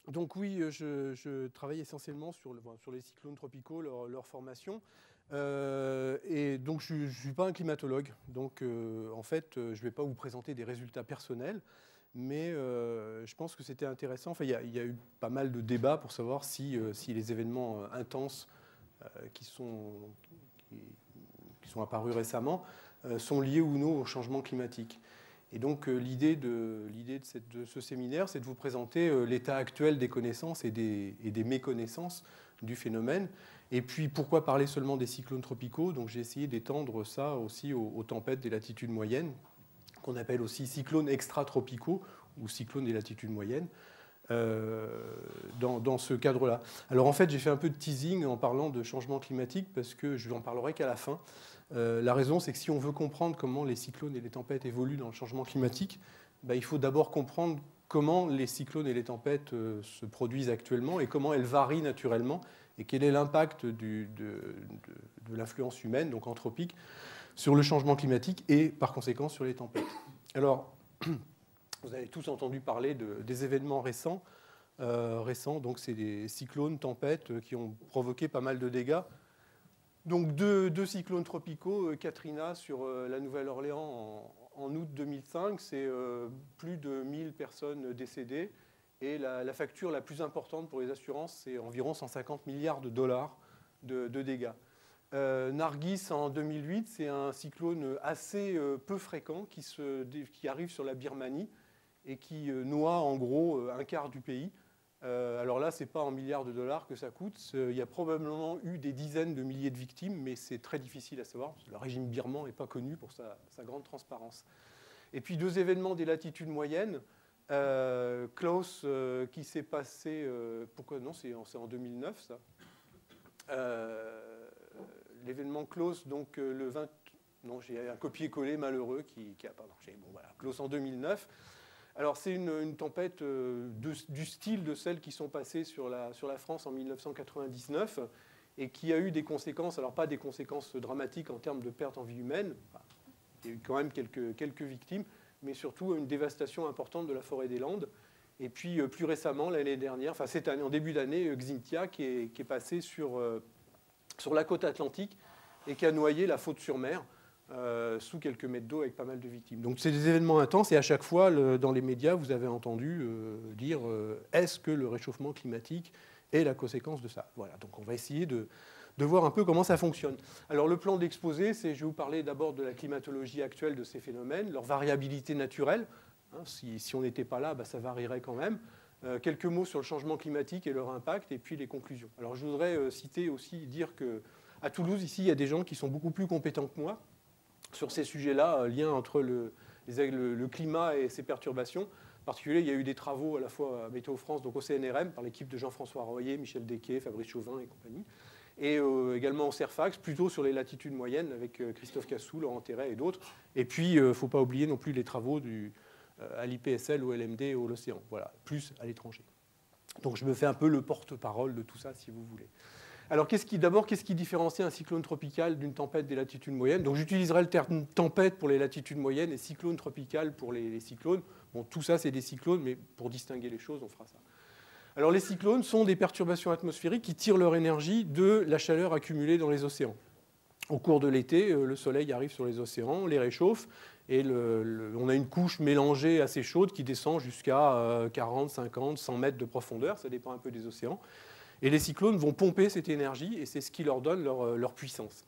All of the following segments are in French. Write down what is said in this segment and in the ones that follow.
Donc oui, je travaille essentiellement sur les cyclones tropicaux, leur formation. Et donc je ne suis pas un climatologue. Donc en fait, je ne vais pas vous présenter des résultats personnels. Mais je pense que c'était intéressant. Enfin, il y a eu pas mal de débats pour savoir si les événements intenses qui sont apparus récemment sont liés ou non au changement climatique. Et donc l'idée de ce séminaire, c'est de vous présenter l'état actuel des connaissances et des méconnaissances du phénomène. Et puis pourquoi parler seulement des cyclones tropicaux? Donc j'ai essayé d'étendre ça aussi aux tempêtes des latitudes moyennes, qu'on appelle aussi cyclones extratropicaux ou cyclones des latitudes moyennes, dans ce cadre-là. Alors en fait, j'ai fait un peu de teasing en parlant de changement climatique parce que je n'en parlerai qu'à la fin. La raison, c'est que si on veut comprendre comment les cyclones et les tempêtes évoluent dans le changement climatique, il faut d'abord comprendre comment les cyclones et les tempêtes se produisent actuellement et comment elles varient naturellement et quel est l'impact de l'influence humaine, donc anthropique, sur le changement climatique et par conséquent sur les tempêtes. Alors, vous avez tous entendu parler des événements récents. Donc c'est des cyclones, tempêtes qui ont provoqué pas mal de dégâts. Donc deux cyclones tropicaux, Katrina sur la Nouvelle-Orléans en août 2005, c'est plus de 1000 personnes décédées. Et la facture la plus importante pour les assurances, c'est environ 150 milliards de dollars de dégâts. Nargis en 2008, c'est un cyclone assez peu fréquent qui arrive sur la Birmanie et qui noie en gros un quart du pays. Alors là, ce n'est pas en milliards de dollars que ça coûte. Il y a probablement eu des dizaines de milliers de victimes, mais c'est très difficile à savoir. Parce que le régime birman n'est pas connu pour sa grande transparence. Et puis deux événements des latitudes moyennes. Klaus, qui s'est passé... pourquoi non, c'est en 2009, ça. L'événement Klaus, donc le 20... Non, j'ai un copier-coller malheureux qui a... Pardon, bon, voilà, Klaus en 2009. Alors, c'est une tempête du style de celles qui sont passées sur la France en 1999 et qui a eu des conséquences, alors pas des conséquences dramatiques en termes de pertes en vie humaine, il y a eu quand même quelques victimes, mais surtout une dévastation importante de la forêt des Landes. Et puis, plus récemment, l'année dernière, enfin cette année, en début d'année, Xynthia qui est passé sur la côte atlantique et qui a noyé la Faute-sur-Mer. Sous quelques mètres d'eau avec pas mal de victimes. Donc c'est des événements intenses et à chaque fois, dans les médias, vous avez entendu dire est-ce que le réchauffement climatique est la conséquence de ça? Voilà, donc on va essayer de voir un peu comment ça fonctionne. Alors le plan d'exposé, je vais vous parler d'abord de la climatologie actuelle de ces phénomènes, leur variabilité naturelle. Hein, si on n'était pas là, ça varierait quand même. Quelques mots sur le changement climatique et leur impact, et puis les conclusions. Alors je voudrais citer aussi, dire qu'à Toulouse, ici, il y a des gens qui sont beaucoup plus compétents que moi sur ces sujets-là, lien entre le climat et ses perturbations. En particulier, il y a eu des travaux à la fois à Météo France, donc au CNRM, par l'équipe de Jean-François Royer, Michel Desquet, Fabrice Chauvin et compagnie, et également au CERFAX, plutôt sur les latitudes moyennes, avec Christophe Cassou, Laurent Terret et d'autres. Et puis, il ne faut pas oublier non plus les travaux à l'IPSL, au LMD et au l'Océan, voilà, plus à l'étranger. Donc je me fais un peu le porte-parole de tout ça, si vous voulez. Alors, qu'est-ce qui différencie un cyclone tropical d'une tempête des latitudes moyennes? Donc, j'utiliserai le terme tempête pour les latitudes moyennes et cyclone tropical pour les cyclones. Bon, tout ça, c'est des cyclones, mais pour distinguer les choses, on fera ça. Alors, les cyclones sont des perturbations atmosphériques qui tirent leur énergie de la chaleur accumulée dans les océans. Au cours de l'été, le soleil arrive sur les océans, les réchauffe, et on a une couche mélangée assez chaude qui descend jusqu'à 40, 50, 100 mètres de profondeur, ça dépend un peu des océans. Et les cyclones vont pomper cette énergie et c'est ce qui leur donne leur puissance.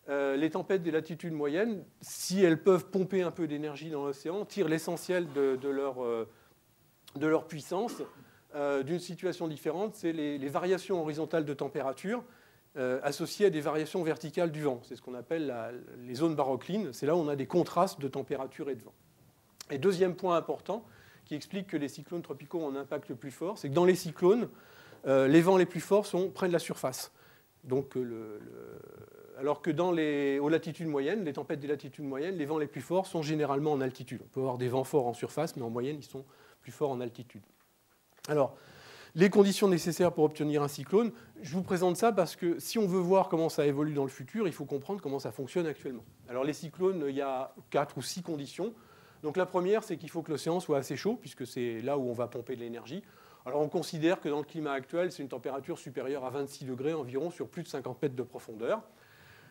Les tempêtes des latitudes moyennes, si elles peuvent pomper un peu d'énergie dans l'océan, tirent l'essentiel de leur puissance d'une situation différente. C'est les variations horizontales de température associées à des variations verticales du vent. C'est ce qu'on appelle les zones baroclines. C'est là où on a des contrastes de température et de vent. Et deuxième point important qui explique que les cyclones tropicaux ont un impact plus fort, c'est que dans les cyclones, les vents les plus forts sont près de la surface. Donc, alors que aux latitudes moyennes, les tempêtes des latitudes moyennes, les vents les plus forts sont généralement en altitude. On peut avoir des vents forts en surface, mais en moyenne, ils sont plus forts en altitude. Alors, les conditions nécessaires pour obtenir un cyclone, je vous présente ça parce que si on veut voir comment ça évolue dans le futur, il faut comprendre comment ça fonctionne actuellement. Alors, les cyclones, il y a 4 ou 6 conditions. Donc, la première, c'est qu'il faut que l'océan soit assez chaud, puisque c'est là où on va pomper de l'énergie. Alors on considère que dans le climat actuel, c'est une température supérieure à 26 degrés environ sur plus de 50 mètres de profondeur.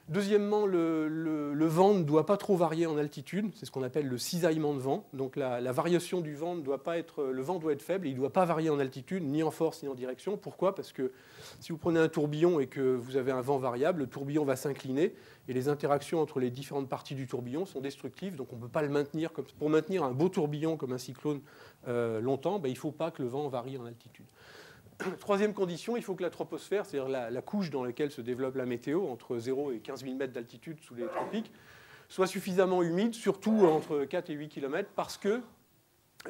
Deuxièmement, le vent ne doit pas trop varier en altitude, c'est ce qu'on appelle le cisaillement de vent. Donc la variation du vent ne doit pas être, le vent doit être faible et il ne doit pas varier en altitude, ni en force, ni en direction. Pourquoi? Parce que si vous prenez un tourbillon et que vous avez un vent variable, le tourbillon va s'incliner et les interactions entre les différentes parties du tourbillon sont destructives, donc on ne peut pas le maintenir. Pour maintenir un beau tourbillon comme un cyclone longtemps, il ne faut pas que le vent varie en altitude. Troisième condition, il faut que la troposphère, c'est-à-dire la couche dans laquelle se développe la météo, entre 0 et 15 000 mètres d'altitude sous les tropiques, soit suffisamment humide, surtout entre 4 et 8 km, parce qu'il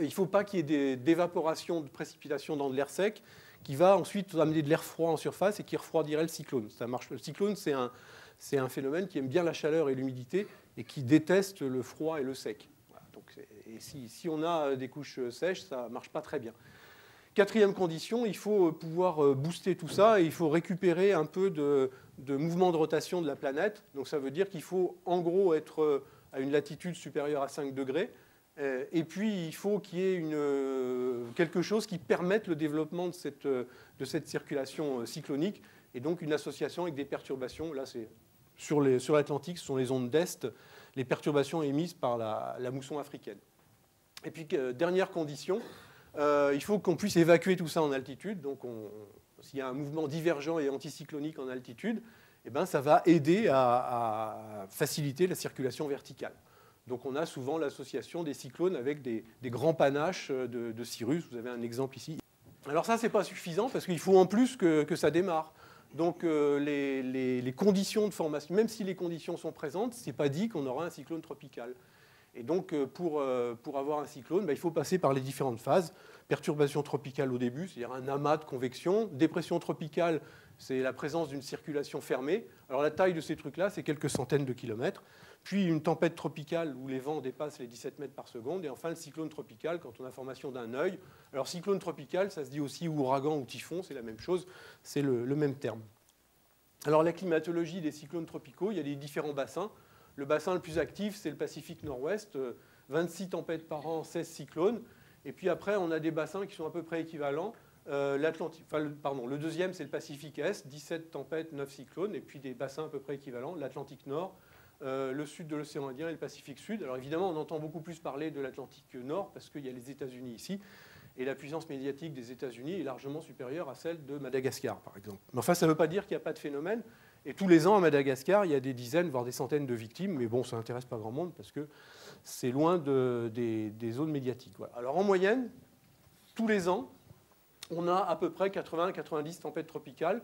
ne faut pas qu'il y ait d'évaporation, de précipitation dans de l'air sec, qui va ensuite amener de l'air froid en surface et qui refroidirait le cyclone. Ça marche. Le cyclone, c'est un phénomène qui aime bien la chaleur et l'humidité et qui déteste le froid et le sec. Voilà. Donc, et si on a des couches sèches, ça ne marche pas très bien. Quatrième condition, il faut pouvoir booster tout ça et il faut récupérer un peu de mouvement de rotation de la planète. Donc ça veut dire qu'il faut en gros être à une latitude supérieure à 5 degrés. Et puis il faut qu'il y ait quelque chose qui permette le développement de cette circulation cyclonique et donc une association avec des perturbations. Là, c'est sur l'Atlantique, ce sont les ondes d'Est, les perturbations émises par la mousson africaine. Et puis dernière condition, il faut qu'on puisse évacuer tout ça en altitude. Donc, s'il y a un mouvement divergent et anticyclonique en altitude, ça va aider à faciliter la circulation verticale. Donc, on a souvent l'association des cyclones avec des grands panaches de cirrus. Vous avez un exemple ici. Alors ça, ce n'est pas suffisant parce qu'il faut en plus que ça démarre. Donc, les conditions de formation, même si les conditions sont présentes, ce n'est pas dit qu'on aura un cyclone tropical. Et donc, pour avoir un cyclone, il faut passer par les différentes phases. Perturbation tropicale au début, c'est-à-dire un amas de convection. Dépression tropicale, c'est la présence d'une circulation fermée. Alors, la taille de ces trucs-là, c'est quelques centaines de kilomètres. Puis, une tempête tropicale où les vents dépassent les 17 mètres par seconde. Et enfin, le cyclone tropical, quand on a formation d'un œil. Alors, cyclone tropical, ça se dit aussi ouragan ou typhon, c'est la même chose. C'est le même terme. Alors, la climatologie des cyclones tropicaux, il y a des différents bassins. Le bassin le plus actif, c'est le Pacifique Nord-Ouest, 26 tempêtes par an, 16 cyclones. Et puis après, on a des bassins qui sont à peu près équivalents. Le deuxième, c'est le Pacifique Est, 17 tempêtes, 9 cyclones. Et puis des bassins à peu près équivalents, l'Atlantique Nord, le sud de l'océan Indien et le Pacifique Sud. Alors évidemment, on entend beaucoup plus parler de l'Atlantique Nord parce qu'il y a les États-Unis ici. Et la puissance médiatique des États-Unis est largement supérieure à celle de Madagascar, par exemple. Mais enfin, ça ne veut pas dire qu'il n'y a pas de phénomène. Et tous les ans, à Madagascar, il y a des dizaines, voire des centaines de victimes. Mais bon, ça n'intéresse pas grand monde parce que c'est loin des zones médiatiques. Voilà. Alors en moyenne, tous les ans, on a à peu près 80-90 tempêtes tropicales,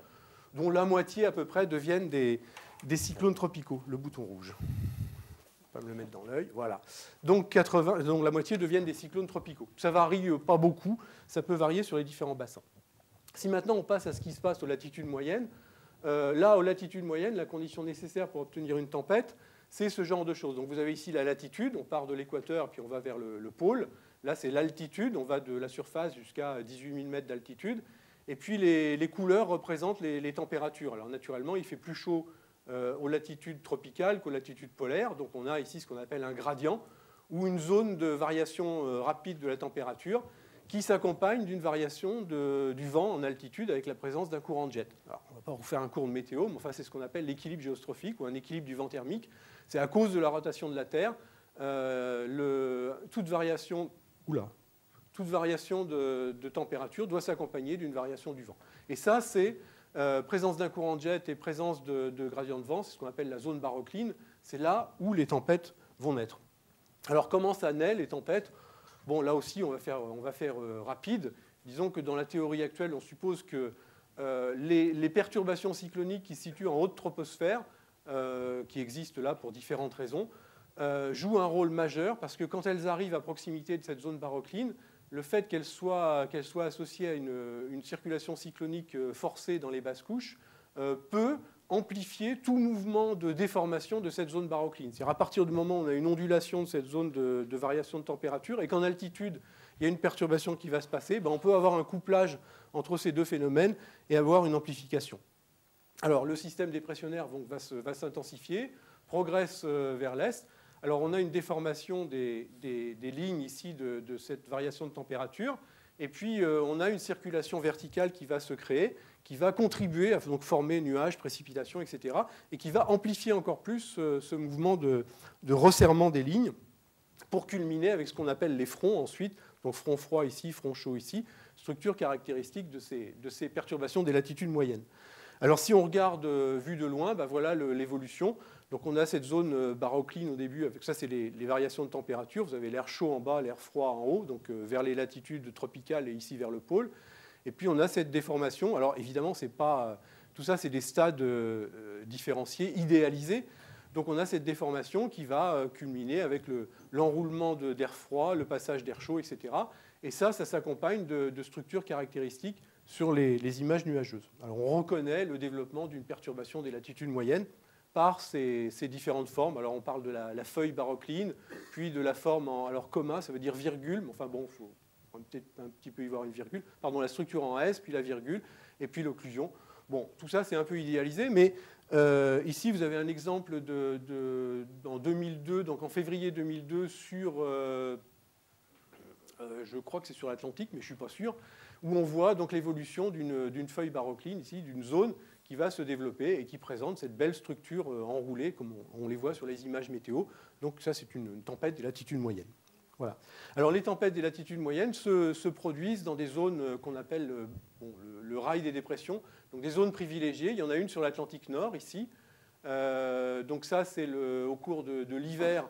dont la moitié à peu près deviennent des cyclones tropicaux. Le bouton rouge. Je ne vais pas me le mettre dans l'œil. Voilà. Donc la moitié deviennent des cyclones tropicaux. Ça varie pas beaucoup. Ça peut varier sur les différents bassins. Si maintenant on passe à ce qui se passe aux latitudes moyennes, là, aux latitudes moyennes, la condition nécessaire pour obtenir une tempête, c'est ce genre de choses. Donc vous avez ici la latitude, on part de l'équateur, puis on va vers le pôle. Là, c'est l'altitude, on va de la surface jusqu'à 18 000 mètres d'altitude. Et puis les couleurs représentent les températures. Alors naturellement, il fait plus chaud aux latitudes tropicales qu'aux latitudes polaires. Donc on a ici ce qu'on appelle un gradient, ou une zone de variation rapide de la température, qui s'accompagne d'une variation du vent en altitude avec la présence d'un courant de jet. Alors, on ne va pas vous faire un cours de météo, mais enfin, c'est ce qu'on appelle l'équilibre géostrophique ou un équilibre du vent thermique. C'est à cause de la rotation de la Terre, toute variation de température doit s'accompagner d'une variation du vent. Et ça, c'est présence d'un courant de jet et présence de gradient de vent, c'est ce qu'on appelle la zone barocline. C'est là où les tempêtes vont naître. Alors, comment ça naît, les tempêtes ? Bon, là aussi, on va faire rapide. Disons que dans la théorie actuelle, on suppose que les perturbations cycloniques qui se situent en haute troposphère, qui existent là pour différentes raisons, jouent un rôle majeur parce que quand elles arrivent à proximité de cette zone barocline, le fait qu'elles soient associées à une circulation cyclonique forcée dans les basses couches peut amplifier tout mouvement de déformation de cette zone barocline. C'est-à-dire à partir du moment où on a une ondulation de cette zone de variation de température et qu'en altitude, il y a une perturbation qui va se passer, on peut avoir un couplage entre ces deux phénomènes et avoir une amplification. Alors le système dépressionnaire va s'intensifier, progresse vers l'est. Alors on a une déformation des lignes ici de cette variation de température. Et puis, on a une circulation verticale qui va se créer, qui va contribuer à donc, former nuages, précipitations, etc. et qui va amplifier encore plus ce mouvement de resserrement des lignes pour culminer avec ce qu'on appelle les fronts ensuite. Donc front froid ici, front chaud ici, structure caractéristique de ces perturbations des latitudes moyennes. Alors si on regarde vu de loin, ben voilà l'évolution. Donc on a cette zone barocline au début, avec ça c'est les variations de température. Vous avez l'air chaud en bas, l'air froid en haut, donc vers les latitudes tropicales et ici vers le pôle. Et puis on a cette déformation. Alors évidemment, c'est pas, tout ça c'est des stades différenciés, idéalisés. Donc on a cette déformation qui va culminer avec l'enroulement d'air froid, le passage d'air chaud, etc. Et ça s'accompagne de structures caractéristiques sur les images nuageuses. Alors on reconnaît le développement d'une perturbation des latitudes moyennes par ces différentes formes. Alors on parle de la feuille barocline, puis de la forme alors comma, ça veut dire virgule, mais enfin bon, on va peut-être un petit peu y voir une virgule. Pardon, la structure en S, puis la virgule, et puis l'occlusion. Bon, tout ça c'est un peu idéalisé, mais ici, vous avez un exemple en 2002, donc en février 2002, sur, je crois que c'est sur l'Atlantique, mais je ne suis pas sûr, où on voit donc l'évolution d'une feuille barocline, ici, d'une zone qui va se développer et qui présente cette belle structure enroulée, comme on les voit sur les images météo. Donc ça, c'est une tempête des latitudes moyennes. Voilà. Alors les tempêtes des latitudes moyennes se produisent dans des zones qu'on appelle le rail des dépressions, donc des zones privilégiées. Il y en a une sur l'Atlantique Nord, ici. Donc ça, c'est au cours de l'hiver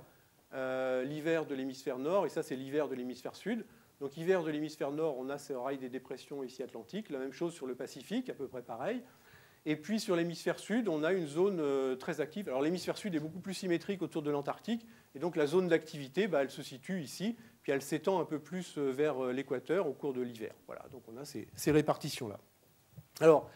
de l'hémisphère nord, et ça, c'est l'hiver de l'hémisphère sud. Donc hiver de l'hémisphère nord, on a ce rail des dépressions ici atlantique. La même chose sur le Pacifique, à peu près pareil. Et puis sur l'hémisphère sud, on a une zone très active. Alors l'hémisphère sud est beaucoup plus symétrique autour de l'Antarctique, et donc la zone d'activité, elle se situe ici, puis elle s'étend un peu plus vers l'équateur au cours de l'hiver. Voilà, donc on a ces répartitions-là. Alors,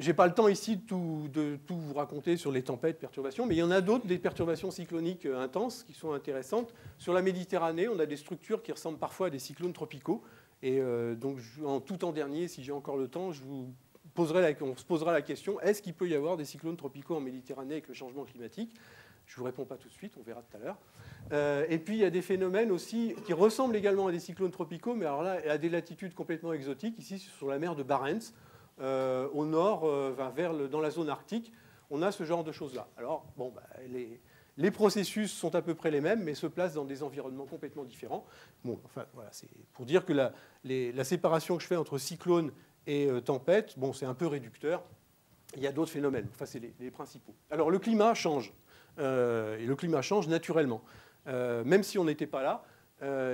je n'ai pas le temps ici de tout vous raconter sur les tempêtes, perturbations, mais il y en a d'autres, des perturbations cycloniques intenses qui sont intéressantes. Sur la Méditerranée, on a des structures qui ressemblent parfois à des cyclones tropicaux. Et donc, tout en dernier, si j'ai encore le temps, on se posera la question, est-ce qu'il peut y avoir des cyclones tropicaux en Méditerranée avec le changement climatique? Je ne vous réponds pas tout de suite, on verra tout à l'heure. Et puis, il y a des phénomènes aussi qui ressemblent également à des cyclones tropicaux, mais alors là, à des latitudes complètement exotiques, ici sur la mer de Barents, au nord, dans la zone arctique, on a ce genre de choses-là. Alors, bon, les processus sont à peu près les mêmes, mais se placent dans des environnements complètement différents. Bon, enfin, voilà, c'est pour dire que la séparation que je fais entre cyclone et tempête, bon, c'est un peu réducteur. Il y a d'autres phénomènes. Enfin, c'est les principaux. Alors, le climat change. Et le climat change naturellement. Même si on n'était pas là,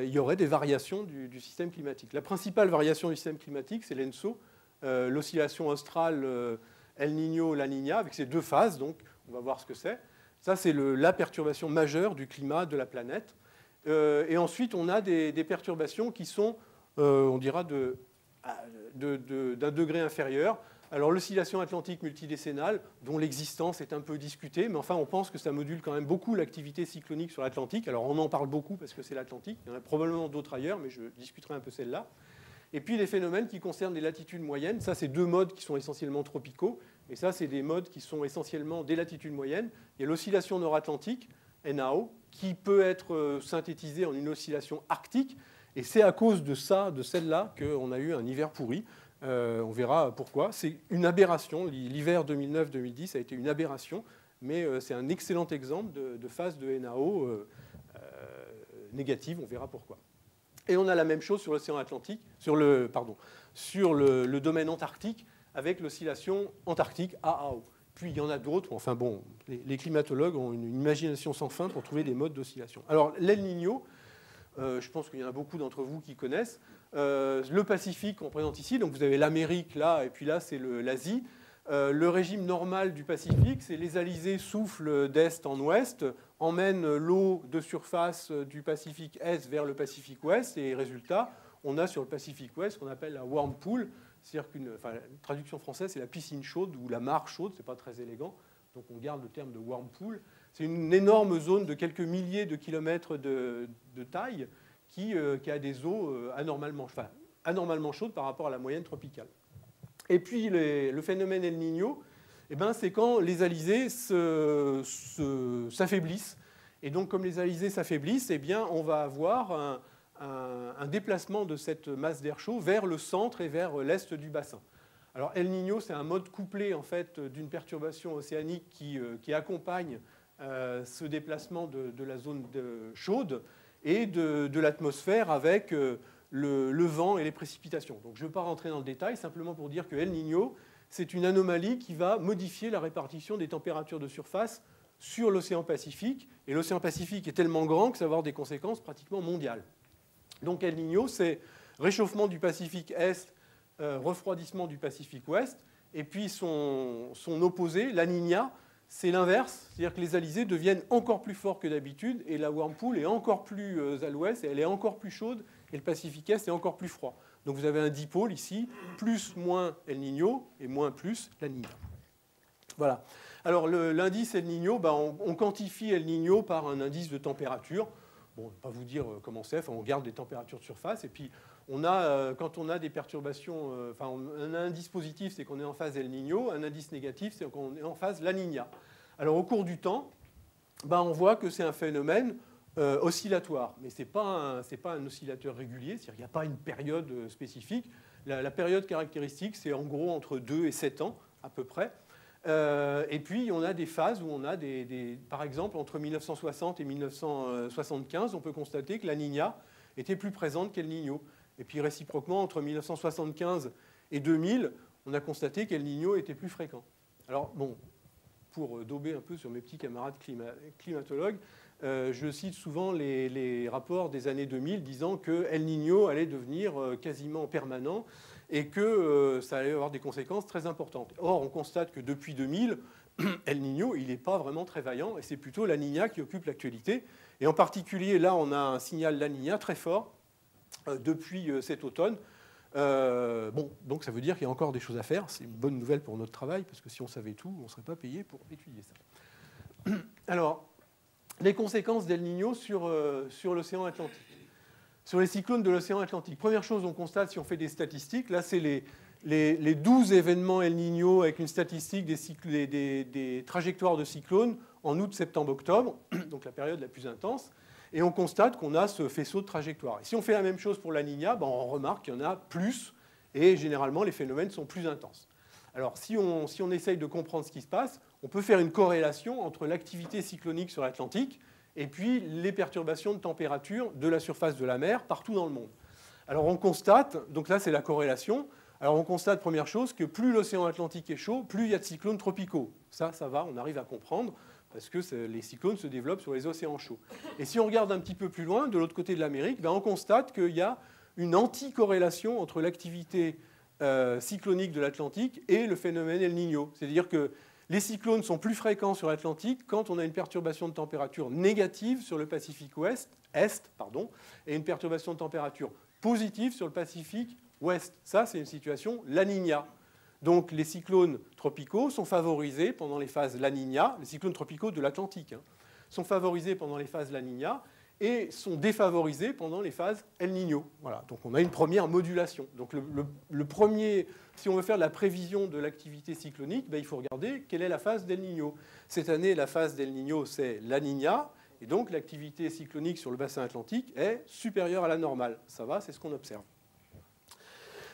il y aurait des variations du système climatique. La principale variation du système climatique, c'est l'ENSO, l'oscillation australe El Niño, La Niña, avec ces deux phases. Donc, on va voir ce que c'est. Ça, c'est la perturbation majeure du climat de la planète. Et ensuite, on a des perturbations qui sont, on dira, d'un degré inférieur. Alors, l'oscillation atlantique multidécennale, dont l'existence est un peu discutée, mais enfin, on pense que ça module quand même beaucoup l'activité cyclonique sur l'Atlantique. Alors, on en parle beaucoup parce que c'est l'Atlantique. Il y en a probablement d'autres ailleurs, mais je discuterai un peu celle-là. Et puis, les phénomènes qui concernent les latitudes moyennes. Ça, c'est deux modes qui sont essentiellement tropicaux. Et ça, c'est des modes qui sont essentiellement des latitudes moyennes. Il y a l'oscillation nord-atlantique, NAO, qui peut être synthétisée en une oscillation arctique. Et c'est à cause de ça, de celle-là, qu'on a eu un hiver pourri. On verra pourquoi. C'est une aberration. L'hiver 2009-2010 a été une aberration, mais c'est un excellent exemple de phase de NAO négative. On verra pourquoi. Et on a la même chose sur l'océan Atlantique, sur le domaine antarctique, avec l'oscillation antarctique AAO. Puis il y en a d'autres. Enfin bon, les climatologues ont une imagination sans fin pour trouver des modes d'oscillation. Alors l'El Niño, je pense qu'il y en a beaucoup d'entre vous qui connaissent. Le Pacifique qu'on présente ici, donc vous avez l'Amérique là, et puis là c'est l'Asie. Le régime normal du Pacifique, c'est les alizés soufflent d'est en ouest, emmènent l'eau de surface du Pacifique Est vers le Pacifique Ouest, et résultat, on a sur le Pacifique Ouest ce qu'on appelle la whirlpool, c'est-à-dire la traduction française c'est la piscine chaude ou la mare chaude, c'est pas très élégant, donc on garde le terme de whirlpool. C'est une énorme zone de quelques milliers de kilomètres de taille qui a des eaux anormalement chaudes par rapport à la moyenne tropicale. Et puis le phénomène El Niño, c'est quand les alizés s'affaiblissent. Et donc comme les alizés s'affaiblissent, on va avoir un déplacement de cette masse d'air chaud vers le centre et vers l'est du bassin. Alors El Niño, c'est un mode couplé en fait d'une perturbation océanique qui accompagne ce déplacement de la zone chaude et de l'atmosphère avec le vent et les précipitations. Donc je ne vais pas rentrer dans le détail, simplement pour dire que El Niño, c'est une anomalie qui va modifier la répartition des températures de surface sur l'océan Pacifique. Et l'océan Pacifique est tellement grand que ça va avoir des conséquences pratiquement mondiales. Donc El Niño, c'est réchauffement du Pacifique Est, refroidissement du Pacifique Ouest, et puis son opposé, la Niña, c'est l'inverse, c'est-à-dire que les alizés deviennent encore plus forts que d'habitude, et la whirlpool est encore plus à l'ouest, et elle est encore plus chaude, et le Pacifique Est est encore plus froid. Donc vous avez un dipôle ici, plus, moins El Niño, et moins, plus la Niña. Voilà. Alors l'indice El Niño, on quantifie El Niño par un indice de température. Bon, je ne vais pas vous dire comment c'est, enfin, on garde des températures de surface, et puis quand on a des perturbations, on a un dispositif, c'est qu'on est en phase El Niño, un indice négatif, c'est qu'on est en phase La Niña. Alors au cours du temps, on voit que c'est un phénomène oscillatoire, mais ce n'est pas un oscillateur régulier, c'est-à-dire qu'il n'y a pas une période spécifique. La période caractéristique, c'est en gros entre 2 et 7 ans, à peu près. Et puis, on a des phases où on a par exemple, entre 1960 et 1975, on peut constater que la Niña était plus présente qu'El Niño. Et puis, réciproquement, entre 1975 et 2000, on a constaté qu'El Niño était plus fréquent. Alors, bon, pour dauber un peu sur mes petits camarades climatologues, je cite souvent les rapports des années 2000 disant que El Niño allait devenir quasiment permanent et que ça allait avoir des conséquences très importantes. Or, on constate que depuis 2000, El Niño, il n'est pas vraiment très vaillant, et c'est plutôt la Niña qui occupe l'actualité. Et en particulier, là, on a un signal La Niña très fort depuis cet automne. Donc ça veut dire qu'il y a encore des choses à faire. C'est une bonne nouvelle pour notre travail, parce que si on savait tout, on ne serait pas payé pour étudier ça. Alors, les conséquences d'El Niño sur l'océan Atlantique. Sur les cyclones de l'océan Atlantique, première chose, on constate, si on fait des statistiques, là c'est les 12 événements El Niño avec une statistique des trajectoires de cyclones en août, septembre, octobre, donc la période la plus intense, et on constate qu'on a ce faisceau de trajectoires. Et si on fait la même chose pour la Niña, on remarque qu'il y en a plus, et généralement les phénomènes sont plus intenses. Alors si on essaye de comprendre ce qui se passe, on peut faire une corrélation entre l'activité cyclonique sur l'Atlantique et puis les perturbations de température de la surface de la mer partout dans le monde. Alors on constate, donc là c'est la corrélation, alors on constate, première chose, que plus l'océan Atlantique est chaud, plus il y a de cyclones tropicaux. Ça va, on arrive à comprendre, parce que les cyclones se développent sur les océans chauds. Et si on regarde un petit peu plus loin, de l'autre côté de l'Amérique, on constate qu'il y a une anticorrélation entre l'activité cyclonique de l'Atlantique et le phénomène El Niño. C'est-à-dire que les cyclones sont plus fréquents sur l'Atlantique quand on a une perturbation de température négative sur le Pacifique Est, et une perturbation de température positive sur le Pacifique Ouest. Ça, c'est une situation La Niña. Donc les cyclones tropicaux sont favorisés pendant les phases La Niña, les cyclones tropicaux de l'Atlantique, sont favorisés pendant les phases La Niña et sont défavorisés pendant les phases El Niño. Voilà, donc on a une première modulation. Donc le premier, si on veut faire de la prévision de l'activité cyclonique, il faut regarder quelle est la phase d'El Niño. Cette année, la phase d'El Niño, c'est La Niña, et donc l'activité cyclonique sur le bassin atlantique est supérieure à la normale. Ça va, c'est ce qu'on observe.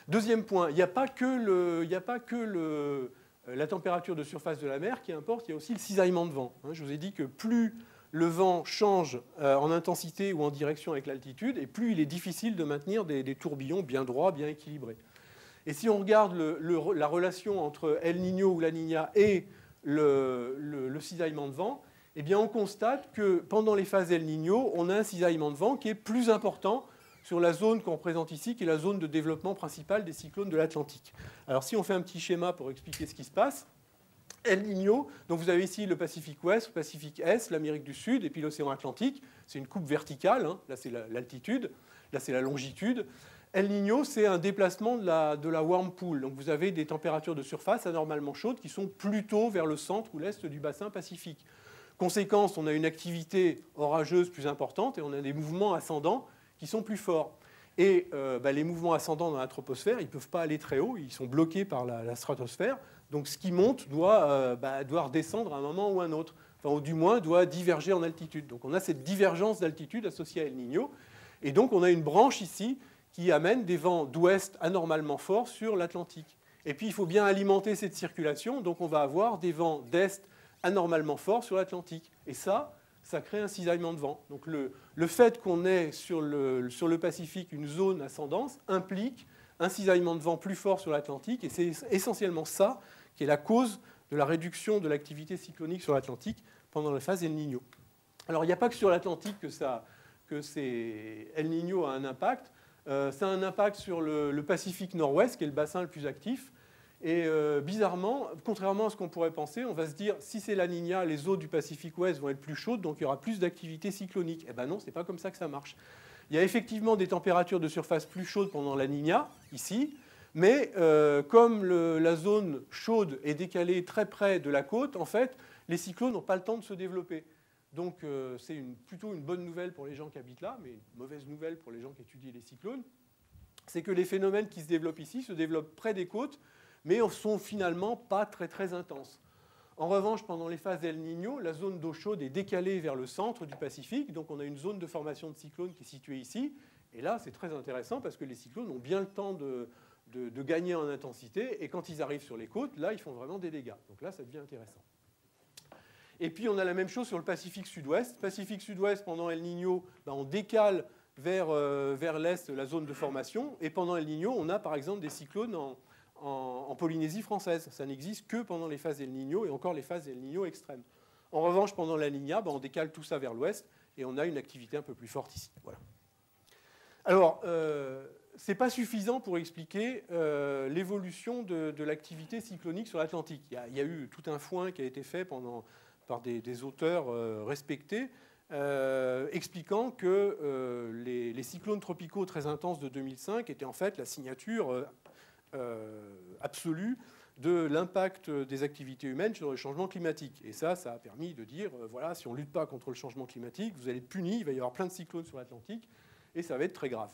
Deuxième point, il n'y a pas que la température de surface de la mer qui importe, il y a aussi le cisaillement de vent. Je vous ai dit que plus le vent change en intensité ou en direction avec l'altitude, et plus il est difficile de maintenir des tourbillons bien droits, bien équilibrés. Et si on regarde la relation entre El Niño ou La Niña et le cisaillement de vent, eh bien on constate que pendant les phases El Niño, on a un cisaillement de vent qui est plus important sur la zone qu'on représente ici, qui est la zone de développement principale des cyclones de l'Atlantique. Alors si on fait un petit schéma pour expliquer ce qui se passe, El Niño, donc vous avez ici le Pacifique Ouest, le Pacifique Est, l'Amérique du Sud, et puis l'océan Atlantique. C'est une coupe verticale, là c'est l'altitude, là c'est la longitude. El Niño, c'est un déplacement de la whirlpool. Donc vous avez des températures de surface anormalement chaudes qui sont plutôt vers le centre ou l'est du bassin Pacifique. Conséquence, on a une activité orageuse plus importante et on a des mouvements ascendants qui sont plus forts. Et les mouvements ascendants dans la troposphère, ils ne peuvent pas aller très haut, ils sont bloqués par la stratosphère. Donc ce qui monte doit redescendre à un moment ou à un autre, ou du moins doit diverger en altitude. Donc on a cette divergence d'altitude associée à El Niño. Et donc on a une branche ici qui amène des vents d'ouest anormalement forts sur l'Atlantique. Et puis il faut bien alimenter cette circulation, donc on va avoir des vents d'est anormalement forts sur l'Atlantique. Et ça crée un cisaillement de vent. Donc le fait qu'on ait sur le Pacifique une zone ascendance implique un cisaillement de vent plus fort sur l'Atlantique, et c'est essentiellement ça qui est la cause de la réduction de l'activité cyclonique sur l'Atlantique pendant la phase El Niño. Alors il n'y a pas que sur l'Atlantique que El Niño a un impact. Ça a un impact sur le Pacifique Nord-Ouest, qui est le bassin le plus actif. Et bizarrement, contrairement à ce qu'on pourrait penser, on va se dire, si c'est la Niña, les eaux du Pacifique Ouest vont être plus chaudes, donc il y aura plus d'activité cyclonique. Eh bien non, ce n'est pas comme ça que ça marche. Il y a effectivement des températures de surface plus chaudes pendant la Niña, ici, mais comme la zone chaude est décalée très près de la côte, en fait, les cyclones n'ont pas le temps de se développer. Donc c'est plutôt une bonne nouvelle pour les gens qui habitent là, mais une mauvaise nouvelle pour les gens qui étudient les cyclones. C'est que les phénomènes qui se développent ici se développent près des côtes, mais ne sont finalement pas très très intenses. En revanche, pendant les phases El Niño, la zone d'eau chaude est décalée vers le centre du Pacifique, donc on a une zone de formation de cyclones qui est située ici. Et là, c'est très intéressant parce que les cyclones ont bien le temps de gagner en intensité, et quand ils arrivent sur les côtes, là, ils font vraiment des dégâts. Donc là, ça devient intéressant. Et puis, on a la même chose sur le Pacifique Sud-Ouest. Pacifique Sud-Ouest, pendant El Niño, on décale vers l'est la zone de formation, et pendant El Niño, on a par exemple des cyclones en Polynésie française. Ça n'existe que pendant les phases El Niño, et encore les phases El Niño extrêmes. En revanche, pendant la Niña, on décale tout ça vers l'ouest, et on a une activité un peu plus forte ici. Voilà. Alors, ce n'est pas suffisant pour expliquer l'évolution de l'activité cyclonique sur l'Atlantique. Il y a eu tout un foin qui a été fait par des auteurs respectés, expliquant que les cyclones tropicaux très intenses de 2005 étaient en fait la signature absolue de l'impact des activités humaines sur le changement climatique. Et ça a permis de dire, voilà, si on ne lutte pas contre le changement climatique, vous allez être punis, il va y avoir plein de cyclones sur l'Atlantique, et ça va être très grave.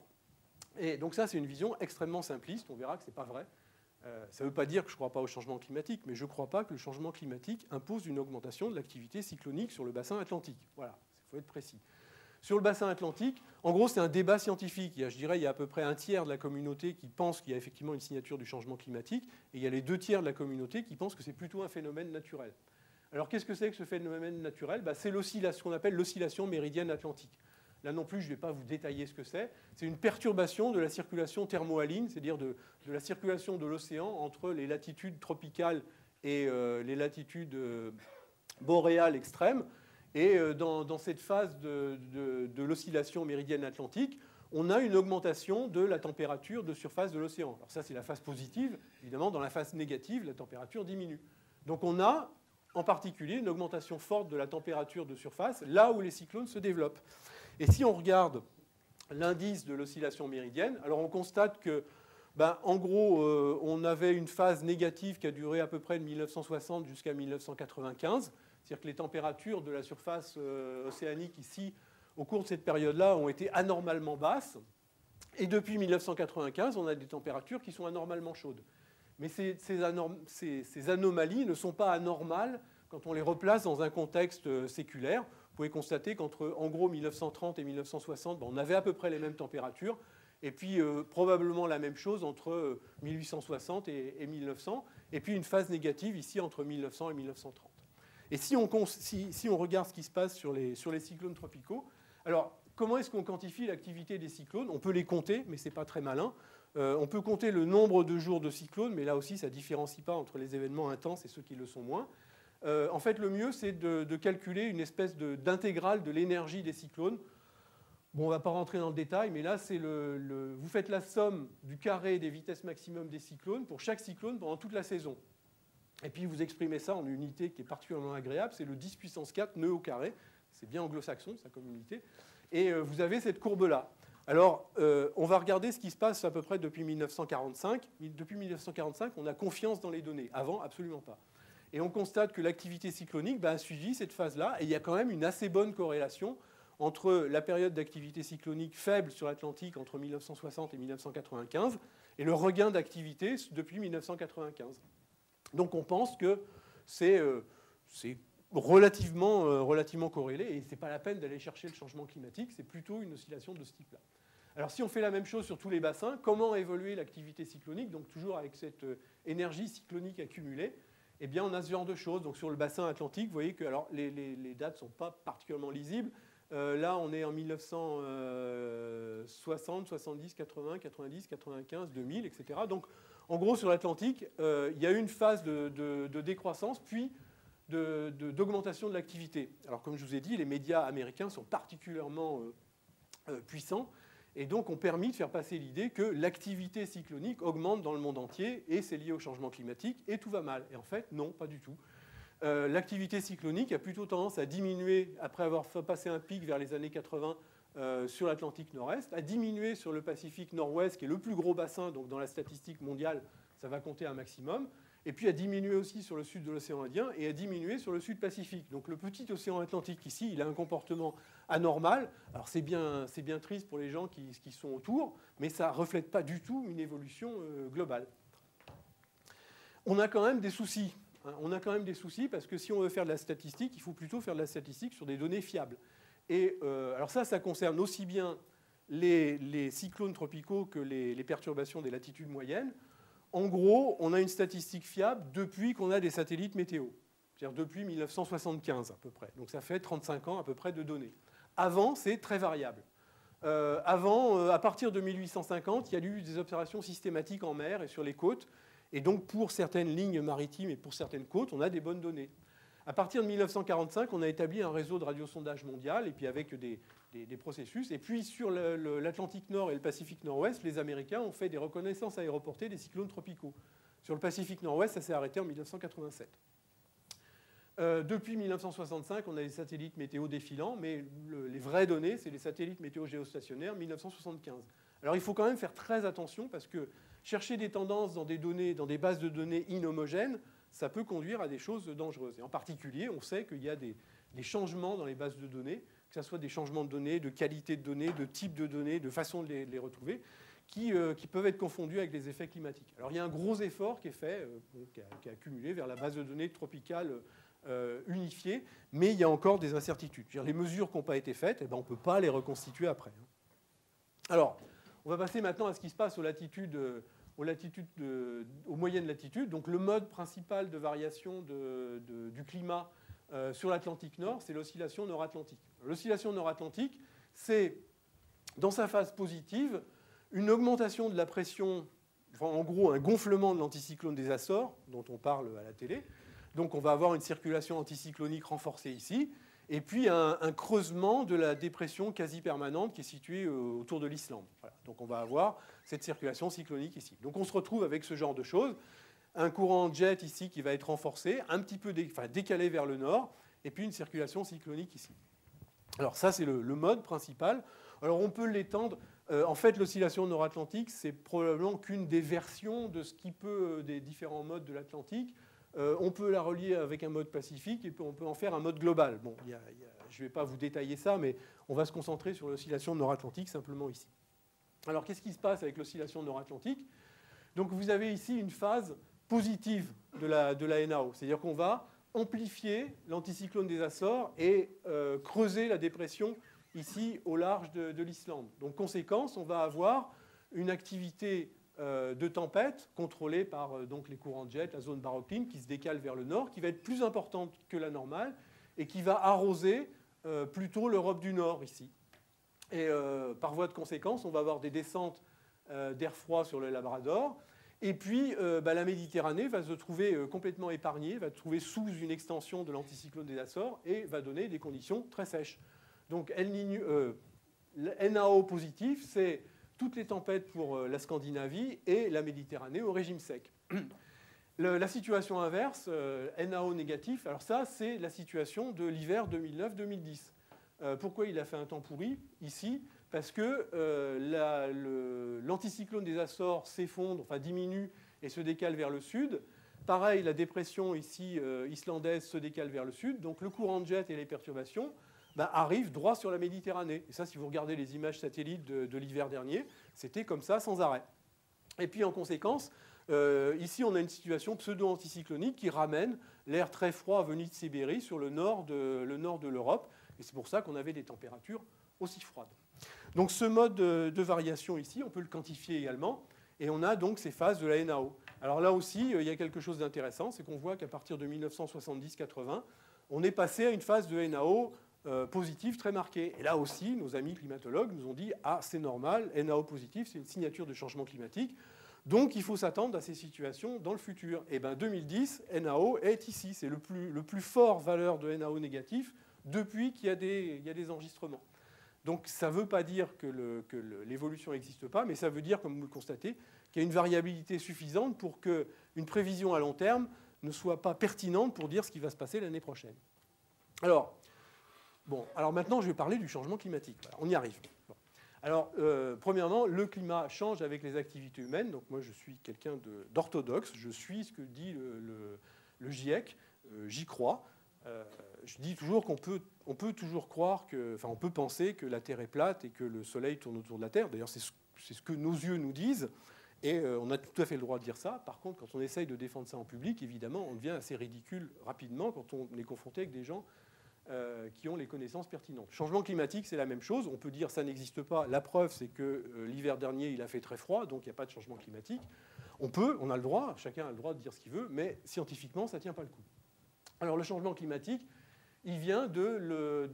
Et donc ça, c'est une vision extrêmement simpliste, on verra que ce n'est pas vrai. Ça ne veut pas dire que je ne crois pas au changement climatique, mais je ne crois pas que le changement climatique impose une augmentation de l'activité cyclonique sur le bassin atlantique. Voilà, il faut être précis. Sur le bassin atlantique, en gros, c'est un débat scientifique. Je dirais qu'il y a à peu près un tiers de la communauté qui pense qu'il y a effectivement une signature du changement climatique, et il y a les 2 tiers de la communauté qui pensent que c'est plutôt un phénomène naturel. Alors, qu'est-ce que c'est que ce phénomène naturel ? C'est ce qu'on appelle l'oscillation méridienne atlantique. Là non plus, je ne vais pas vous détailler ce que c'est. C'est une perturbation de la circulation thermohaline, c'est-à-dire de la circulation de l'océan entre les latitudes tropicales et les latitudes boréales extrêmes. Et dans cette phase de l'oscillation méridienne atlantique, on a une augmentation de la température de surface de l'océan. Alors ça, c'est la phase positive. Évidemment, dans la phase négative, la température diminue. Donc on a en particulier une augmentation forte de la température de surface là où les cyclones se développent. Et si on regarde l'indice de l'oscillation méridienne, alors on constate que, en gros, on avait une phase négative qui a duré à peu près de 1960 jusqu'à 1995. C'est-à-dire que les températures de la surface océanique ici, au cours de cette période-là, ont été anormalement basses. Et depuis 1995, on a des températures qui sont anormalement chaudes. Mais ces anomalies ne sont pas anormales quand on les replace dans un contexte séculaire. Vous pouvez constater qu'entre, en gros, 1930 et 1960, on avait à peu près les mêmes températures, et puis probablement la même chose entre 1860 et 1900, et puis une phase négative ici entre 1900 et 1930. Et si on regarde ce qui se passe sur les cyclones tropicaux, alors comment est-ce qu'on quantifie l'activité des cyclones ? On peut les compter, mais ce n'est pas très malin. On peut compter le nombre de jours de cyclones, mais là aussi, ça ne différencie pas entre les événements intenses et ceux qui le sont moins. En fait, le mieux, c'est de calculer une espèce d'intégrale de l'énergie des cyclones. Bon, on ne va pas rentrer dans le détail, mais là, vous faites la somme du carré des vitesses maximum des cyclones pour chaque cyclone pendant toute la saison. Et puis, vous exprimez ça en une unité qui est particulièrement agréable, c'est le 10 puissance 4 nœuds au carré. C'est bien anglo-saxon, ça, comme unité. Et vous avez cette courbe-là. Alors, on va regarder ce qui se passe à peu près depuis 1945. Depuis 1945, on a confiance dans les données. Avant, absolument pas. Et on constate que l'activité cyclonique a suivi cette phase-là, et il y a quand même une assez bonne corrélation entre la période d'activité cyclonique faible sur l'Atlantique entre 1960 et 1995 et le regain d'activité depuis 1995. Donc on pense que c'est relativement corrélé, et ce n'est pas la peine d'aller chercher le changement climatique, c'est plutôt une oscillation de ce type-là. Alors si on fait la même chose sur tous les bassins, comment évoluer l'activité cyclonique, donc toujours avec cette énergie cyclonique accumulée, eh bien on a ce genre de choses. Donc sur le bassin atlantique, vous voyez que alors, les dates ne sont pas particulièrement lisibles. Là, on est en 1960, 70, 80, 90, 95, 2000, etc. Donc en gros, sur l'Atlantique, il y a eu une phase de décroissance, puis d'augmentation de l'activité. Alors comme je vous ai dit, les médias américains sont particulièrement puissants et donc ont permis de faire passer l'idée que l'activité cyclonique augmente dans le monde entier et c'est lié au changement climatique et tout va mal. Et en fait, non, pas du tout. L'activité cyclonique a plutôt tendance à diminuer après avoir passé un pic vers les années 80 sur l'Atlantique Nord-Est, à diminuer sur le Pacifique Nord-Ouest, qui est le plus gros bassin, donc dans la statistique mondiale, ça va compter un maximum, et puis à diminuer aussi sur le sud de l'océan Indien et à diminuer sur le sud Pacifique. Donc le petit océan Atlantique ici, il a un comportement anormal. Alors c'est bien triste pour les gens qui sont autour, mais ça ne reflète pas du tout une évolution globale. On a quand même des soucis. On a quand même des soucis parce que si on veut faire de la statistique, il faut plutôt faire de la statistique sur des données fiables. Et alors ça concerne aussi bien les cyclones tropicaux que les perturbations des latitudes moyennes. En gros, on a une statistique fiable depuis qu'on a des satellites météo, c'est-à-dire depuis 1975 à peu près. Donc ça fait 35 ans à peu près de données. Avant, c'est très variable. À partir de 1850, il y a eu des observations systématiques en mer et sur les côtes. Et donc, pour certaines lignes maritimes et pour certaines côtes, on a des bonnes données. À partir de 1945, on a établi un réseau de radiosondage mondial, et puis avec des processus. Et puis, sur l'Atlantique Nord et le Pacifique Nord-Ouest, les Américains ont fait des reconnaissances aéroportées des cyclones tropicaux. Sur le Pacifique Nord-Ouest, ça s'est arrêté en 1987. Depuis 1965, on a des satellites météo défilants, mais les vraies données, c'est les satellites météo géostationnaires 1975. Alors, il faut quand même faire très attention, parce que chercher des tendances dans des bases de données inhomogènes, ça peut conduire à des choses dangereuses. Et en particulier, on sait qu'il y a des changements dans les bases de données, que ce soit des changements de données, de qualité de données, de type de données, de façon de les retrouver, qui peuvent être confondus avec des effets climatiques. Alors il y a un gros effort qui est fait, qui a accumulé vers la base de données tropicale unifiée, mais il y a encore des incertitudes. Les mesures qui n'ont pas été faites, on ne peut pas les reconstituer après. Alors, on va passer maintenant à ce qui se passe aux moyennes latitudes. Donc le mode principal de variation du climat sur l'Atlantique Nord, c'est l'oscillation nord-atlantique. L'oscillation nord-atlantique, c'est, dans sa phase positive, une augmentation de la pression, en gros un gonflement de l'anticyclone des Açores, dont on parle à la télé. Donc on va avoir une circulation anticyclonique renforcée ici, et puis un creusement de la dépression quasi permanente qui est située autour de l'Islande. Voilà. Donc on va avoir cette circulation cyclonique ici. Donc on se retrouve avec ce genre de choses. Un courant jet ici qui va être renforcé, un petit peu décalé vers le nord, et puis une circulation cyclonique ici. Alors ça, c'est le mode principal. Alors on peut l'étendre. En fait, l'oscillation nord-atlantique, c'est probablement qu'une des versions de ce qui peut des différents modes de l'Atlantique. On peut la relier avec un mode pacifique et puis on peut en faire un mode global. Bon, je ne vais pas vous détailler ça, mais on va se concentrer sur l'oscillation nord-atlantique simplement ici. Alors, qu'est-ce qui se passe avec l'oscillation nord-atlantique? Donc, vous avez ici une phase positive de la NAO, c'est-à-dire qu'on va amplifier l'anticyclone des Açores et creuser la dépression ici au large de l'Islande. Donc, conséquence, on va avoir une activité de tempête contrôlée par donc les courants de jet, la zone barocline qui se décale vers le nord, qui va être plus importante que la normale et qui va arroser plutôt l'Europe du Nord ici. Et par voie de conséquence, on va avoir des descentes d'air froid sur le Labrador. Et puis, la Méditerranée va se trouver complètement épargnée, va se trouver sous une extension de l'anticyclone des Açores et va donner des conditions très sèches. Donc, NAO positif, c'est toutes les tempêtes pour la Scandinavie et la Méditerranée au régime sec. La situation inverse, NAO négatif, alors ça, c'est la situation de l'hiver 2009-2010. Pourquoi il a fait un temps pourri ici? Parce que l'anticyclone des Açores s'effondre, enfin diminue et se décale vers le sud. Pareil, la dépression ici islandaise se décale vers le sud. Donc le courant de jet et les perturbations arrivent droit sur la Méditerranée. Et ça, si vous regardez les images satellites de l'hiver dernier, c'était comme ça, sans arrêt. Et puis en conséquence, ici on a une situation pseudo-anticyclonique qui ramène l'air très froid venu de Sibérie sur le nord de l'Europe. Et c'est pour ça qu'on avait des températures aussi froides. Donc ce mode de variation ici, on peut le quantifier également, et on a donc ces phases de la NAO. Alors là aussi, il y a quelque chose d'intéressant, c'est qu'on voit qu'à partir de 1970-80, on est passé à une phase de NAO positive très marquée. Et là aussi, nos amis climatologues nous ont dit « Ah, c'est normal, NAO positif, c'est une signature de changement climatique, donc il faut s'attendre à ces situations dans le futur. » Et bien 2010, NAO est ici, c'est le plus fort valeur de NAO négatif depuis qu'il y a des enregistrements. Donc ça ne veut pas dire que l'évolution n'existe pas, mais ça veut dire, comme vous le constatez, qu'il y a une variabilité suffisante pour qu'une prévision à long terme ne soit pas pertinente pour dire ce qui va se passer l'année prochaine. Alors maintenant, je vais parler du changement climatique. Voilà, on y arrive. Bon. Alors, premièrement, le climat change avec les activités humaines. Donc moi, je suis quelqu'un d'orthodoxe. Je suis ce que dit le GIEC. J'y crois. Je dis toujours qu'on peut toujours croire on peut penser que la Terre est plate et que le Soleil tourne autour de la Terre. D'ailleurs, c'est ce que nos yeux nous disent. Et on a tout à fait le droit de dire ça. Par contre, quand on essaye de défendre ça en public, évidemment, on devient assez ridicule rapidement quand on est confronté avec des gens qui ont les connaissances pertinentes. Changement climatique, c'est la même chose. On peut dire ça n'existe pas. La preuve, c'est que l'hiver dernier, il a fait très froid, donc il n'y a pas de changement climatique. On a le droit, chacun a le droit de dire ce qu'il veut, mais scientifiquement, ça ne tient pas le coup. Alors le changement climatique, il vient de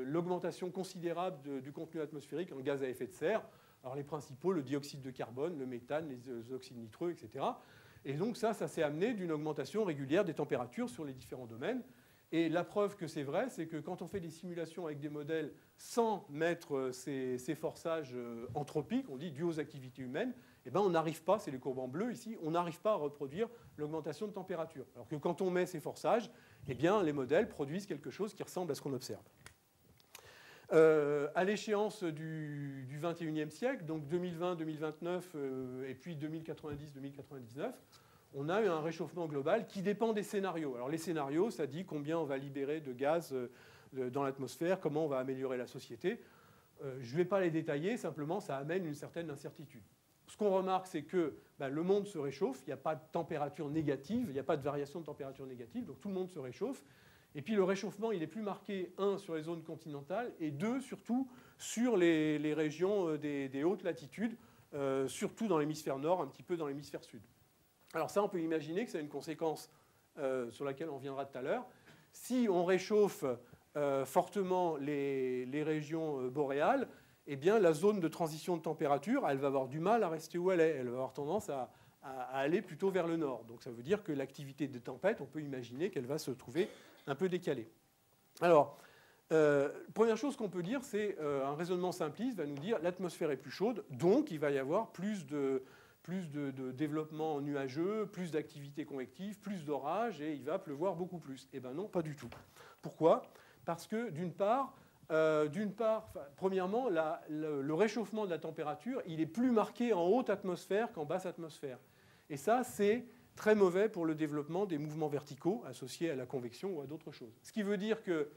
l'augmentation considérable du contenu atmosphérique en gaz à effet de serre. Alors les principaux, le dioxyde de carbone, le méthane, les oxydes nitreux, etc. Et donc ça s'est amené d'une augmentation régulière des températures sur les différents domaines. Et la preuve que c'est vrai, c'est que quand on fait des simulations avec des modèles sans mettre ces forçages anthropiques, on dit dus aux activités humaines, eh ben on n'arrive pas, c'est les courbes en bleu ici, on n'arrive pas à reproduire l'augmentation de température. Alors que quand on met ces forçages, eh bien les modèles produisent quelque chose qui ressemble à ce qu'on observe. À l'échéance du XXIe siècle, donc 2020, 2029 et puis 2090, 2099, on a eu un réchauffement global qui dépend des scénarios. Alors les scénarios, ça dit combien on va libérer de gaz dans l'atmosphère, comment on va améliorer la société. Je ne vais pas les détailler, simplement ça amène une certaine incertitude. Ce qu'on remarque, c'est que le monde se réchauffe, il n'y a pas de température négative, il n'y a pas de variation de température négative, donc tout le monde se réchauffe. Et puis le réchauffement, il est plus marqué, 1, sur les zones continentales, et 2, surtout, sur les régions des hautes latitudes, surtout dans l'hémisphère nord, un petit peu dans l'hémisphère sud. Alors ça, on peut imaginer que ça a une conséquence sur laquelle on reviendra tout à l'heure. Si on réchauffe fortement les régions boréales, eh bien, la zone de transition de température, elle va avoir du mal à rester où elle est. Elle va avoir tendance à aller plutôt vers le nord. Donc ça veut dire que l'activité des tempêtes, on peut imaginer qu'elle va se trouver un peu décalée. Alors, première chose qu'on peut dire, c'est un raisonnement simpliste va nous dire l'atmosphère est plus chaude, donc il va y avoir plus de développement nuageux, plus d'activité convective, plus d'orages, et il va pleuvoir beaucoup plus. Eh bien non, pas du tout. Pourquoi ? Parce que d'une part, premièrement, le réchauffement de la température, il est plus marqué en haute atmosphère qu'en basse atmosphère. Et ça, c'est très mauvais pour le développement des mouvements verticaux associés à la convection ou à d'autres choses. Ce qui veut dire que,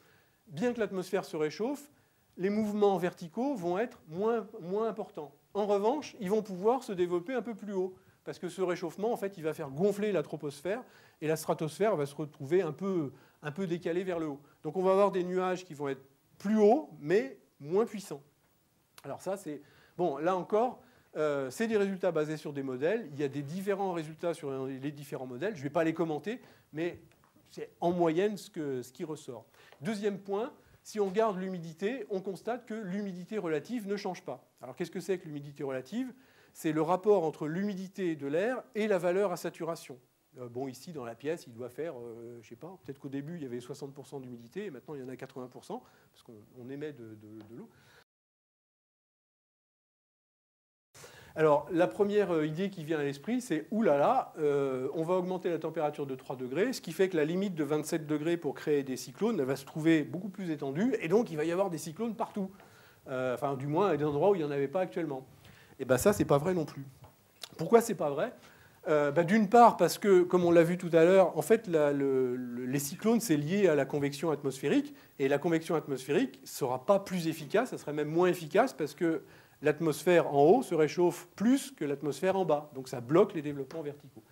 bien que l'atmosphère se réchauffe, les mouvements verticaux vont être moins importants. En revanche, ils vont pouvoir se développer un peu plus haut, parce que ce réchauffement, en fait, il va faire gonfler la troposphère, et la stratosphère va se retrouver un peu décalée vers le haut. Donc on va avoir des nuages qui vont être plus hauts, mais moins puissants. Alors ça, c'est... Bon, là encore, c'est des résultats basés sur des modèles. Il y a des différents résultats sur les différents modèles. Je ne vais pas les commenter, mais c'est en moyenne ce qui ressort. Deuxième point, si on regarde l'humidité, on constate que l'humidité relative ne change pas. Alors qu'est-ce que c'est que l'humidité relative ? C'est le rapport entre l'humidité de l'air et la valeur à saturation. Bon, ici, dans la pièce, il doit faire, je ne sais pas, peut-être qu'au début, il y avait 60% d'humidité, et maintenant, il y en a 80%, parce qu'on émet de l'eau. Alors, la première idée qui vient à l'esprit, c'est « oulala, on va augmenter la température de 3 degrés, ce qui fait que la limite de 27 degrés pour créer des cyclones elle va se trouver beaucoup plus étendue, et donc il va y avoir des cyclones partout. Enfin, du moins, à des endroits où il n'y en avait pas actuellement. » Et bien ça, ce n'est pas vrai non plus. Pourquoi ce n'est pas vrai ? D'une part, parce que, comme on l'a vu tout à l'heure, en fait, les cyclones, c'est lié à la convection atmosphérique, et la convection atmosphérique ne sera pas plus efficace, ça serait même moins efficace, parce que l'atmosphère en haut se réchauffe plus que l'atmosphère en bas. Donc ça bloque les développements verticaux.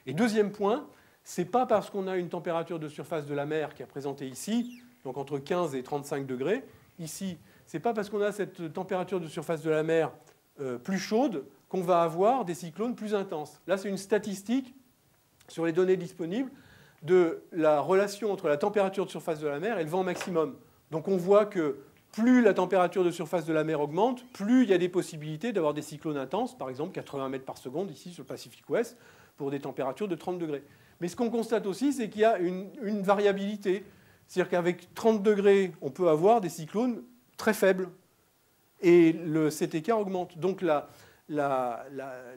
Et deuxième point, ce n'est pas parce qu'on a une température de surface de la mer qui est représentée ici, donc entre 15 et 35 degrés, ici, c'est pas parce qu'on a cette température de surface de la mer plus chaude qu'on va avoir des cyclones plus intenses. Là, c'est une statistique sur les données disponibles de la relation entre la température de surface de la mer et le vent maximum. Donc on voit que plus la température de surface de la mer augmente, plus il y a des possibilités d'avoir des cyclones intenses, par exemple 80 mètres par seconde ici sur le Pacifique Ouest, pour des températures de 30 degrés. Mais ce qu'on constate aussi, c'est qu'il y a une variabilité. C'est-à-dire qu'avec 30 degrés, on peut avoir des cyclones très faibles. Et cet écart augmente. Donc la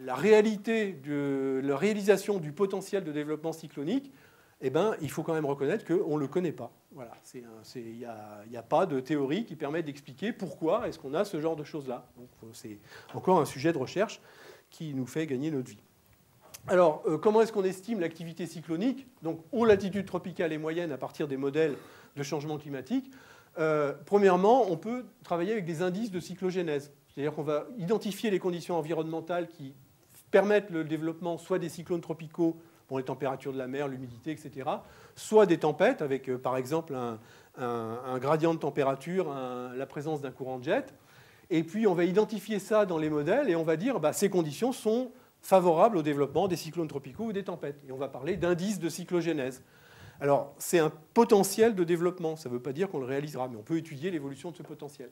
réalité de la réalisation du potentiel de développement cyclonique, eh ben, il faut quand même reconnaître qu'on ne le connaît pas. Voilà, il n'y a pas de théorie qui permet d'expliquer pourquoi est-ce qu'on a ce genre de choses-là. Donc c'est encore un sujet de recherche qui nous fait gagner notre vie. Alors, comment est-ce qu'on estime l'activité cyclonique? Donc, aux latitudes tropicales et moyennes à partir des modèles de changement climatique. Premièrement, on peut travailler avec des indices de cyclogénèse. C'est-à-dire qu'on va identifier les conditions environnementales qui permettent le développement soit des cyclones tropicaux, pour les températures de la mer, l'humidité, etc., soit des tempêtes avec, par exemple, un gradient de température, la présence d'un courant de jet. Et puis, on va identifier ça dans les modèles et on va dire ces conditions sont favorables au développement des cyclones tropicaux ou des tempêtes. Et on va parler d'indice de cyclogénèse. Alors, c'est un potentiel de développement. Ça ne veut pas dire qu'on le réalisera, mais on peut étudier l'évolution de ce potentiel.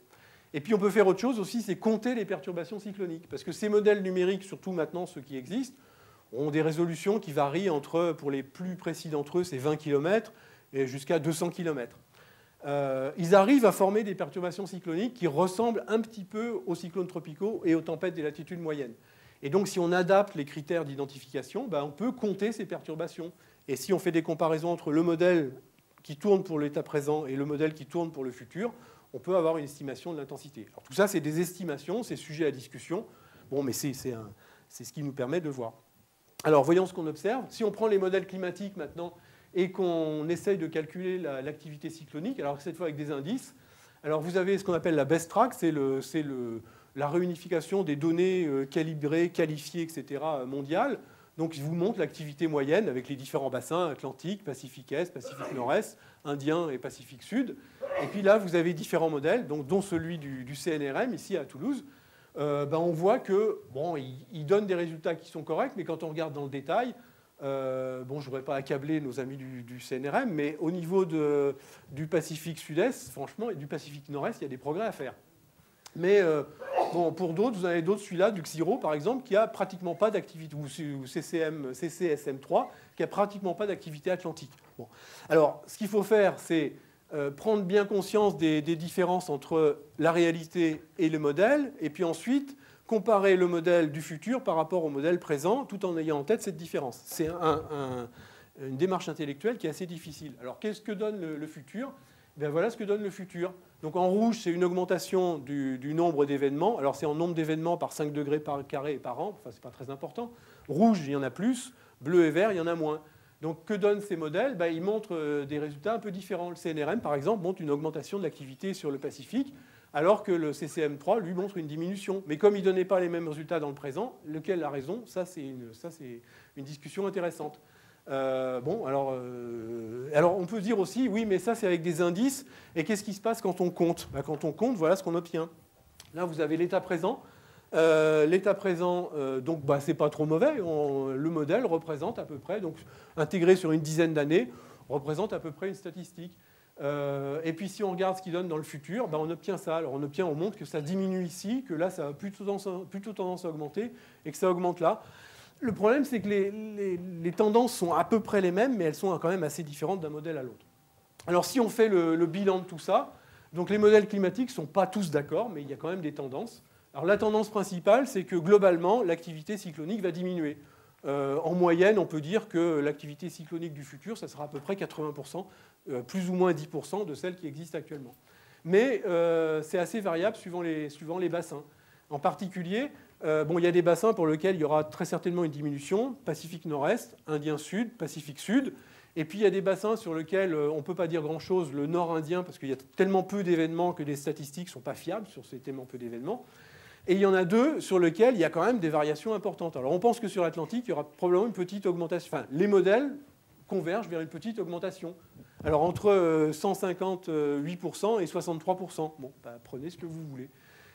Et puis, on peut faire autre chose aussi, c'est compter les perturbations cycloniques. Parce que ces modèles numériques, surtout maintenant ceux qui existent, ont des résolutions qui varient entre, pour les plus précis d'entre eux, c'est 20 km et jusqu'à 200 km. Ils arrivent à former des perturbations cycloniques qui ressemblent un petit peu aux cyclones tropicaux et aux tempêtes des latitudes moyennes. Et donc, si on adapte les critères d'identification, on peut compter ces perturbations. Et si on fait des comparaisons entre le modèle qui tourne pour l'état présent et le modèle qui tourne pour le futur, on peut avoir une estimation de l'intensité. Alors, tout ça, c'est des estimations, c'est sujet à discussion. Bon, mais c'est ce qui nous permet de le voir. Alors, voyons ce qu'on observe. Si on prend les modèles climatiques maintenant et qu'on essaye de calculer l'activité cyclonique, alors cette fois avec des indices, alors vous avez ce qu'on appelle la best track, c'est la réunification des données calibrées, qualifiées, etc., mondiales. Donc, il vous montre l'activité moyenne avec les différents bassins, Atlantique, Pacifique Est, Pacifique Nord-Est, Indien et Pacifique Sud. Et puis là, vous avez différents modèles, donc, dont celui du CNRM, ici à Toulouse. On voit que, il donne des résultats qui sont corrects, mais quand on regarde dans le détail, je ne voudrais pas accabler nos amis du CNRM, mais au niveau du Pacifique Sud-Est, franchement, et du Pacifique Nord-Est, il y a des progrès à faire. Mais pour d'autres, vous en avez d'autres, celui-là, du XIRO, par exemple, qui n'a pratiquement pas d'activité, ou CCSM3, qui n'a pratiquement pas d'activité atlantique. Bon. Alors, ce qu'il faut faire, c'est prendre bien conscience des différences entre la réalité et le modèle, et puis ensuite comparer le modèle du futur par rapport au modèle présent, tout en ayant en tête cette différence. C'est une démarche intellectuelle qui est assez difficile. Alors, qu'est-ce que donne le futur? Voilà ce que donne le futur. Donc en rouge, c'est une augmentation du nombre d'événements. Alors c'est en nombre d'événements par 5 degrés par carré et par an. Enfin, ce n'est pas très important. Rouge, il y en a plus. Bleu et vert, il y en a moins. Donc que donnent ces modèles? Ils montrent des résultats un peu différents. Le CNRM, par exemple, montre une augmentation de l'activité sur le Pacifique, alors que le CCM3, lui, montre une diminution. Mais comme il ne donnait pas les mêmes résultats dans le présent, lequel a raison? Ça, c'est une discussion intéressante. Alors on peut dire aussi, oui, mais ça, c'est avec des indices. Et qu'est-ce qui se passe quand on compte? Quand on compte, voilà ce qu'on obtient. Là, vous avez l'état présent. L'état présent, c'est pas trop mauvais. Le modèle représente à peu près, donc intégré sur une dizaine d'années, représente à peu près une statistique. Et puis si on regarde ce qu'il donne dans le futur, on obtient ça. Alors on montre que ça diminue ici, que là, ça a plutôt tendance à augmenter, et que ça augmente là. Le problème, c'est que les tendances sont à peu près les mêmes, mais elles sont quand même assez différentes d'un modèle à l'autre. Alors si on fait le bilan de tout ça, donc les modèles climatiques ne sont pas tous d'accord, mais il y a quand même des tendances. Alors la tendance principale, c'est que globalement, l'activité cyclonique va diminuer. En moyenne, on peut dire que l'activité cyclonique du futur, ça sera à peu près 80%, plus ou moins 10% de celle qui existe actuellement. Mais c'est assez variable suivant les bassins. En particulier, il y a des bassins pour lesquels il y aura très certainement une diminution, Pacifique Nord-Est, Indien Sud, Pacifique Sud. Et puis il y a des bassins sur lesquels on ne peut pas dire grand-chose, le Nord indien, parce qu'il y a tellement peu d'événements que les statistiques ne sont pas fiables sur ces tellement peu d'événements. Et il y en a deux sur lesquels il y a quand même des variations importantes. Alors on pense que sur l'Atlantique, il y aura probablement une petite augmentation. Enfin, les modèles convergent vers une petite augmentation. Alors entre 158% et 63%. Bon, bah, prenez ce que vous voulez.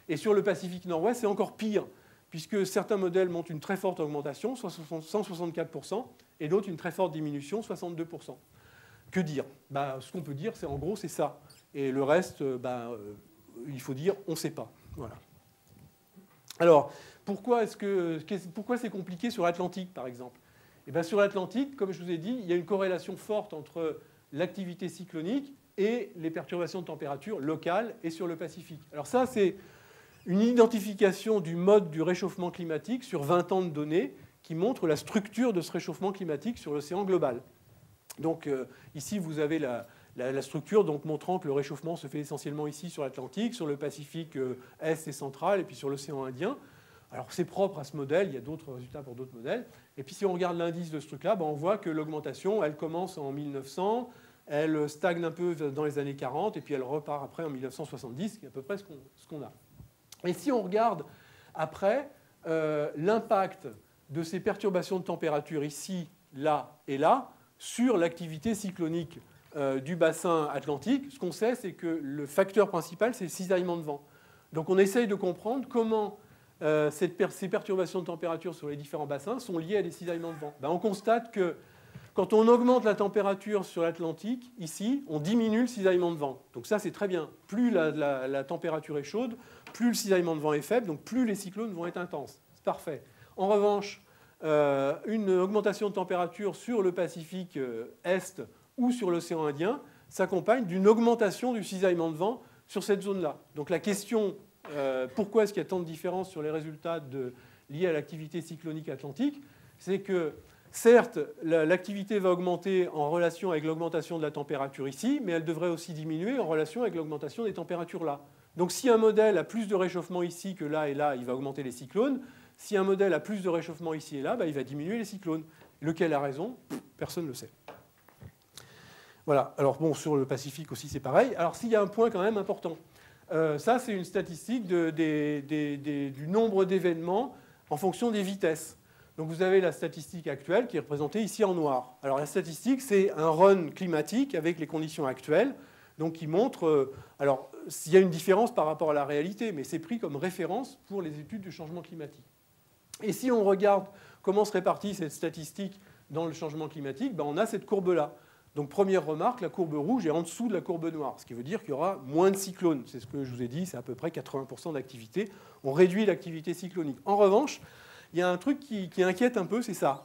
Et sur le Pacifique Nord-Ouest, c'est encore pire, puisque certains modèles montrent une très forte augmentation, 164%, et d'autres une très forte diminution, 62%. Que dire? Bah, ce qu'on peut dire, c'est en gros, c'est ça. Et le reste, il faut dire, on ne sait pas. Voilà. Alors, pourquoi c'est compliqué sur l'Atlantique, par exemple? Eh bien, sur l'Atlantique, comme je vous ai dit, il y a une corrélation forte entre l'activité cyclonique et les perturbations de température locales et sur le Pacifique. Alors ça, c'est une identification du mode du réchauffement climatique sur 20 ans de données qui montre la structure de ce réchauffement climatique sur l'océan global. Donc ici, vous avez la structure donc, montrant que le réchauffement se fait essentiellement ici sur l'Atlantique, sur le Pacifique Est et central, et puis sur l'océan Indien. Alors c'est propre à ce modèle, il y a d'autres résultats pour d'autres modèles. Et puis si on regarde l'indice de ce truc-là, on voit que l'augmentation, elle commence en 1900, elle stagne un peu dans les années 40, et puis elle repart après en 1970, qui est à peu près ce qu'on a. Et si on regarde après l'impact de ces perturbations de température ici, là et là, sur l'activité cyclonique du bassin atlantique, ce qu'on sait, c'est que le facteur principal, c'est le cisaillement de vent. Donc on essaye de comprendre comment ces perturbations de température sur les différents bassins sont liées à des cisaillements de vent. On constate que quand on augmente la température sur l'Atlantique, ici, on diminue le cisaillement de vent. Donc ça, c'est très bien. Plus la température est chaude, plus le cisaillement de vent est faible, donc plus les cyclones vont être intenses. C'est parfait. En revanche, une augmentation de température sur le Pacifique Est ou sur l'océan Indien s'accompagne d'une augmentation du cisaillement de vent sur cette zone-là. Donc la question, pourquoi est-ce qu'il y a tant de différences sur les résultats liés à l'activité cyclonique atlantique, c'est que certes, l'activité va augmenter en relation avec l'augmentation de la température ici, mais elle devrait aussi diminuer en relation avec l'augmentation des températures là. Donc si un modèle a plus de réchauffement ici que là et là, il va augmenter les cyclones. Si un modèle a plus de réchauffement ici et là, il va diminuer les cyclones. Lequel a raison? Personne ne le sait. Voilà. Alors bon, sur le Pacifique aussi, c'est pareil. Alors s'il y a un point quand même important, ça c'est une statistique du nombre d'événements en fonction des vitesses. Donc vous avez la statistique actuelle qui est représentée ici en noir. Alors la statistique, c'est un run climatique avec les conditions actuelles, donc qui montre... alors s'il y a une différence par rapport à la réalité, mais c'est pris comme référence pour les études du changement climatique. Et si on regarde comment se répartit cette statistique dans le changement climatique, on a cette courbe-là. Donc première remarque, la courbe rouge est en dessous de la courbe noire, ce qui veut dire qu'il y aura moins de cyclones. C'est ce que je vous ai dit, c'est à peu près 80% d'activité. On réduit l'activité cyclonique. En revanche, il y a un truc qui inquiète un peu, c'est ça.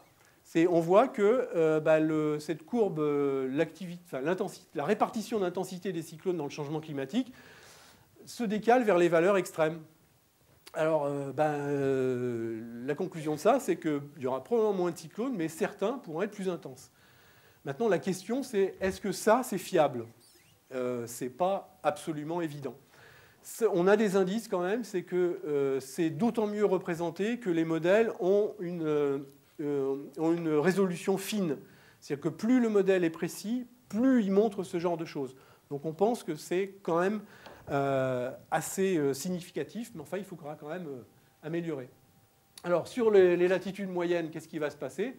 On voit que cette courbe, la répartition d'intensité des cyclones dans le changement climatique se décale vers les valeurs extrêmes. Alors, la conclusion de ça, c'est qu'il y aura probablement moins de cyclones, mais certains pourront être plus intenses. Maintenant, la question, c'est est-ce que ça, c'est fiable? Ce n'est pas absolument évident. On a des indices quand même, c'est que c'est d'autant mieux représenté que les modèles ont une résolution fine. C'est-à-dire que plus le modèle est précis, plus il montre ce genre de choses. Donc on pense que c'est quand même assez significatif, mais enfin, il faudra quand même améliorer. Alors, sur les latitudes moyennes, qu'est-ce qui va se passer?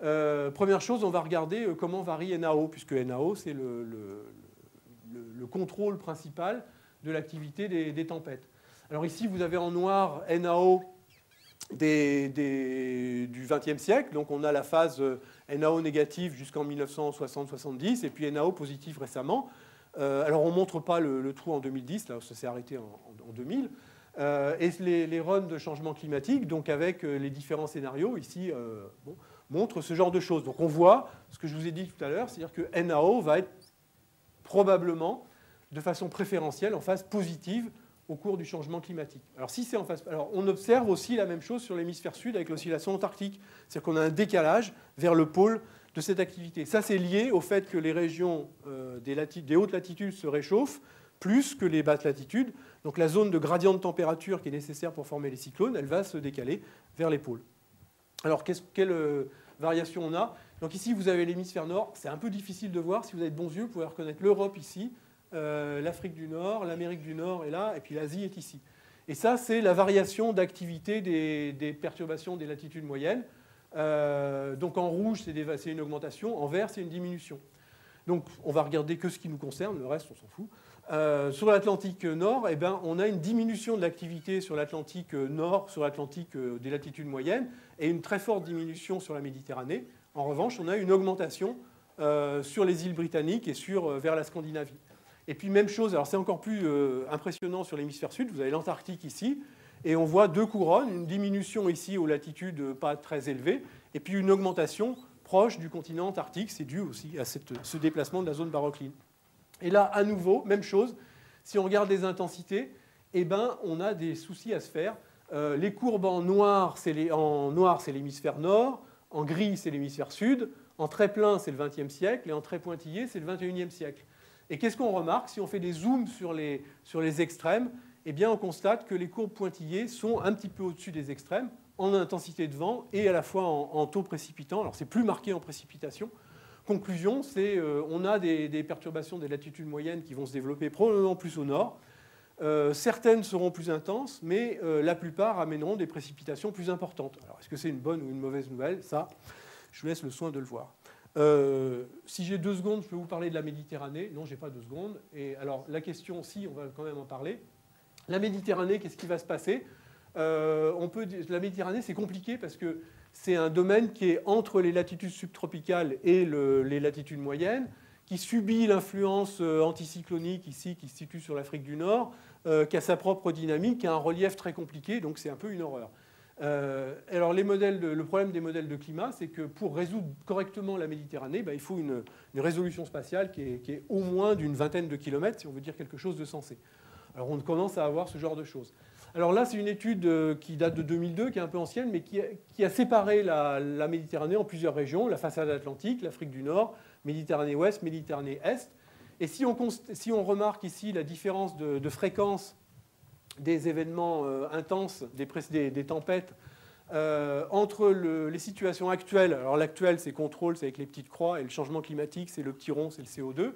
Première chose, on va regarder comment varie NAO, puisque NAO, c'est le contrôle principal de l'activité des tempêtes. Alors ici, vous avez en noir NAO du XXe siècle. Donc on a la phase NAO négative jusqu'en 1960-70, et puis NAO positive récemment. Alors on ne montre pas le trou en 2010, là ça s'est arrêté en 2000. Et les runs de changement climatique, donc avec les différents scénarios, ici, montrent ce genre de choses. Donc on voit ce que je vous ai dit tout à l'heure, c'est-à-dire que NAO va être probablement de façon préférentielle en phase positive au cours du changement climatique. Alors, si c'est en phase... Alors, on observe aussi la même chose sur l'hémisphère sud avec l'oscillation antarctique. C'est-à-dire qu'on a un décalage vers le pôle de cette activité. Ça, c'est lié au fait que les régions des hautes latitudes se réchauffent plus que les basses latitudes. Donc, la zone de gradient de température qui est nécessaire pour former les cyclones, elle va se décaler vers les pôles. Alors, quelle variation on a? Donc ici, vous avez l'hémisphère nord. C'est un peu difficile de voir. Si vous avez de bons yeux, vous pouvez reconnaître l'Europe ici, l'Afrique du Nord, l'Amérique du Nord est là, et puis l'Asie est ici. Et ça, c'est la variation d'activité des perturbations des latitudes moyennes. Donc en rouge, c'est une augmentation, en vert, c'est une diminution. Donc on va regarder que ce qui nous concerne, le reste on s'en fout. Sur l'Atlantique Nord, eh ben, on a une diminution de l'activité sur l'Atlantique Nord, sur l'Atlantique des latitudes moyennes, et une très forte diminution sur la Méditerranée. En revanche, on a une augmentation sur les îles britanniques et vers la Scandinavie. Et puis même chose, alors c'est encore plus impressionnant sur l'hémisphère sud, vous avez l'Antarctique ici, et on voit deux couronnes, une diminution ici aux latitudes pas très élevées, et puis une augmentation proche du continent antarctique, c'est dû aussi à ce déplacement de la zone barocline. Et là, à nouveau, même chose, si on regarde les intensités, eh ben, on a des soucis à se faire. Les courbes en noir, c'est l'hémisphère nord, en gris, c'est l'hémisphère sud, en très plein, c'est le XXe siècle, et en très pointillé, c'est le XXIe siècle. Et qu'est-ce qu'on remarque? Si on fait des zooms sur les extrêmes, eh bien, on constate que les courbes pointillées sont un petit peu au-dessus des extrêmes, en intensité de vent et à la fois en taux précipitant. Alors, c'est plus marqué en précipitation. Conclusion, c'est on a des perturbations des latitudes moyennes qui vont se développer probablement plus au nord. Certaines seront plus intenses, mais la plupart amèneront des précipitations plus importantes. Alors, est-ce que c'est une bonne ou une mauvaise nouvelle? Ça, je vous laisse le soin de le voir. Si j'ai 2 secondes, je peux vous parler de la Méditerranée. Non, je n'ai pas 2 secondes. Et alors, la question, si, on va quand même en parler. La Méditerranée, qu'est-ce qui va se passer? La Méditerranée, c'est compliqué parce que c'est un domaine qui est entre les latitudes subtropicales et les latitudes moyennes, qui subit l'influence anticyclonique ici, qui se situe sur l'Afrique du Nord, qui a sa propre dynamique, qui a un relief très compliqué, donc c'est un peu une horreur. Alors le problème des modèles de climat, c'est que pour résoudre correctement la Méditerranée, il faut une résolution spatiale qui est au moins d'une vingtaine de kilomètres, si on veut dire quelque chose de sensé. Alors on commence à avoir ce genre de choses. Alors là, c'est une étude qui date de 2002, qui est un peu ancienne, mais qui a séparé la Méditerranée en plusieurs régions, la façade atlantique, l'Afrique du Nord, Méditerranée ouest, Méditerranée est. Et si on remarque ici la différence de fréquence des événements intenses, des tempêtes, entre les situations actuelles, alors l'actuel c'est contrôle, c'est avec les petites croix, et le changement climatique, c'est le petit rond, c'est le CO2,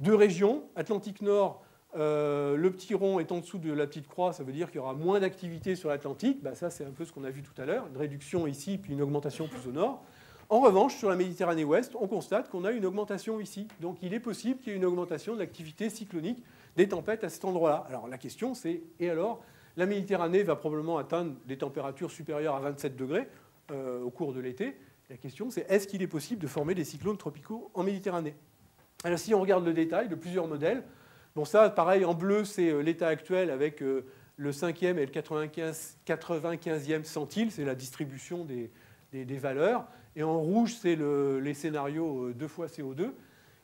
2 régions, Atlantique Nord, le petit rond est en dessous de la petite croix, ça veut dire qu'il y aura moins d'activité sur l'Atlantique. Ça, c'est un peu ce qu'on a vu tout à l'heure, une réduction ici, puis une augmentation plus au nord. En revanche, sur la Méditerranée ouest, on constate qu'on a une augmentation ici. Donc, il est possible qu'il y ait une augmentation de l'activité cyclonique des tempêtes à cet endroit-là. Alors, la question, c'est, et alors, la Méditerranée va probablement atteindre des températures supérieures à 27 degrés au cours de l'été. La question, c'est, est-ce qu'il est possible de former des cyclones tropicaux en Méditerranée? Alors, si on regarde le détail de plusieurs modèles, bon, ça, pareil, en bleu, c'est l'état actuel avec le 5e et le 95e centile, c'est la distribution des valeurs. Et en rouge, c'est les scénarios 2 fois CO2.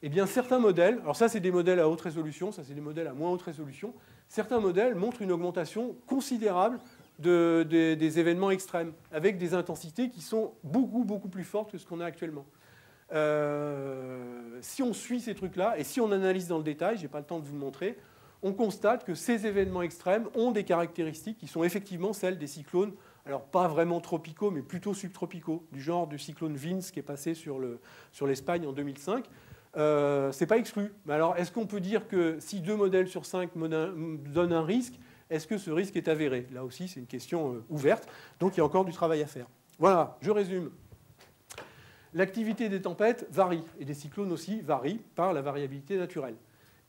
Eh bien, certains modèles, alors ça, c'est des modèles à haute résolution, ça, c'est des modèles à moins haute résolution. Certains modèles montrent une augmentation considérable des événements extrêmes, avec des intensités qui sont beaucoup, beaucoup plus fortes que ce qu'on a actuellement. Si on suit ces trucs-là, et si on analyse dans le détail, je n'ai pas le temps de vous le montrer, on constate que ces événements extrêmes ont des caractéristiques qui sont effectivement celles des cyclones, alors pas vraiment tropicaux, mais plutôt subtropicaux, du genre du cyclone Vince qui est passé sur l'Espagne en 2005. C'est pas exclu. Mais alors, est-ce qu'on peut dire que si 2 modèles sur 5 donnent un risque, est-ce que ce risque est avéré? Là aussi, c'est une question ouverte, donc il y a encore du travail à faire. Voilà, je résume. L'activité des tempêtes varie, et des cyclones aussi varient par la variabilité naturelle.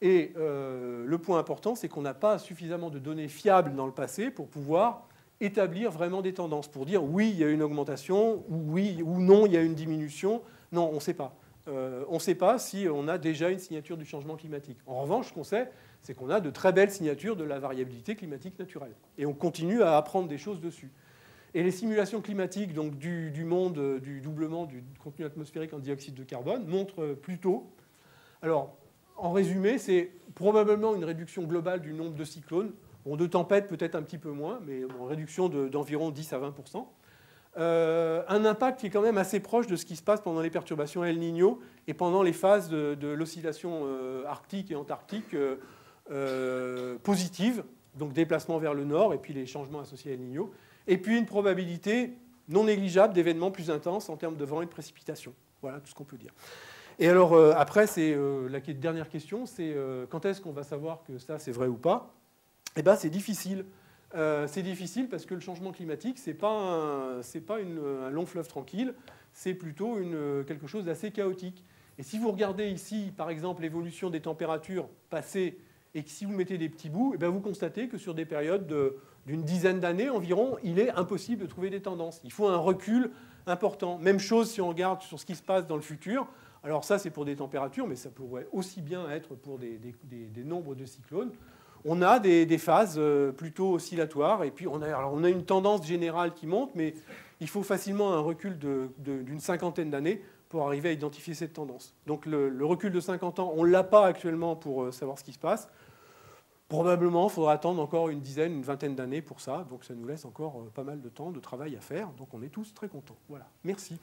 Et le point important, c'est qu'on n'a pas suffisamment de données fiables dans le passé pour pouvoir établir vraiment des tendances, pour dire oui, il y a une augmentation, ou oui, ou non, il y a une diminution. Non, on ne sait pas. On ne sait pas si on a déjà une signature du changement climatique. En revanche, ce qu'on sait, c'est qu'on a de très belles signatures de la variabilité climatique naturelle. Et on continue à apprendre des choses dessus. Et les simulations climatiques donc, du monde, du doublement du contenu atmosphérique en dioxyde de carbone montrent plutôt... Alors, en résumé, c'est probablement une réduction globale du nombre de cyclones. Bon, de tempêtes, peut-être un petit peu moins, mais une réduction d'environ 10 à 20%. Un impact qui est quand même assez proche de ce qui se passe pendant les perturbations El Niño et pendant les phases de l'oscillation arctique et antarctique positive, donc déplacement vers le nord et puis les changements associés à El Niño. Et puis une probabilité non négligeable d'événements plus intenses en termes de vent et de précipitation. Voilà tout ce qu'on peut dire. Et alors après, c'est la dernière question, c'est quand est-ce qu'on va savoir que ça c'est vrai ou pas? Eh bien c'est difficile. C'est difficile parce que le changement climatique, ce n'est pas un long fleuve tranquille, c'est plutôt quelque chose d'assez chaotique. Et si vous regardez ici, par exemple, l'évolution des températures passées, et que si vous mettez des petits bouts, eh bien vous constatez que sur des périodes d'une dizaine d'années environ, il est impossible de trouver des tendances. Il faut un recul important. Même chose si on regarde sur ce qui se passe dans le futur. Alors ça, c'est pour des températures, mais ça pourrait aussi bien être pour des nombres de cyclones. On a des phases plutôt oscillatoires, et puis on a une tendance générale qui monte, mais il faut facilement un recul d'une cinquantaine d'années pour arriver à identifier cette tendance. Donc le recul de 50 ans, on ne l'a pas actuellement pour savoir ce qui se passe. Probablement, il faudra attendre encore une dizaine, une vingtaine d'années pour ça. Donc ça nous laisse encore pas mal de temps de travail à faire. Donc on est tous très contents. Voilà. Merci.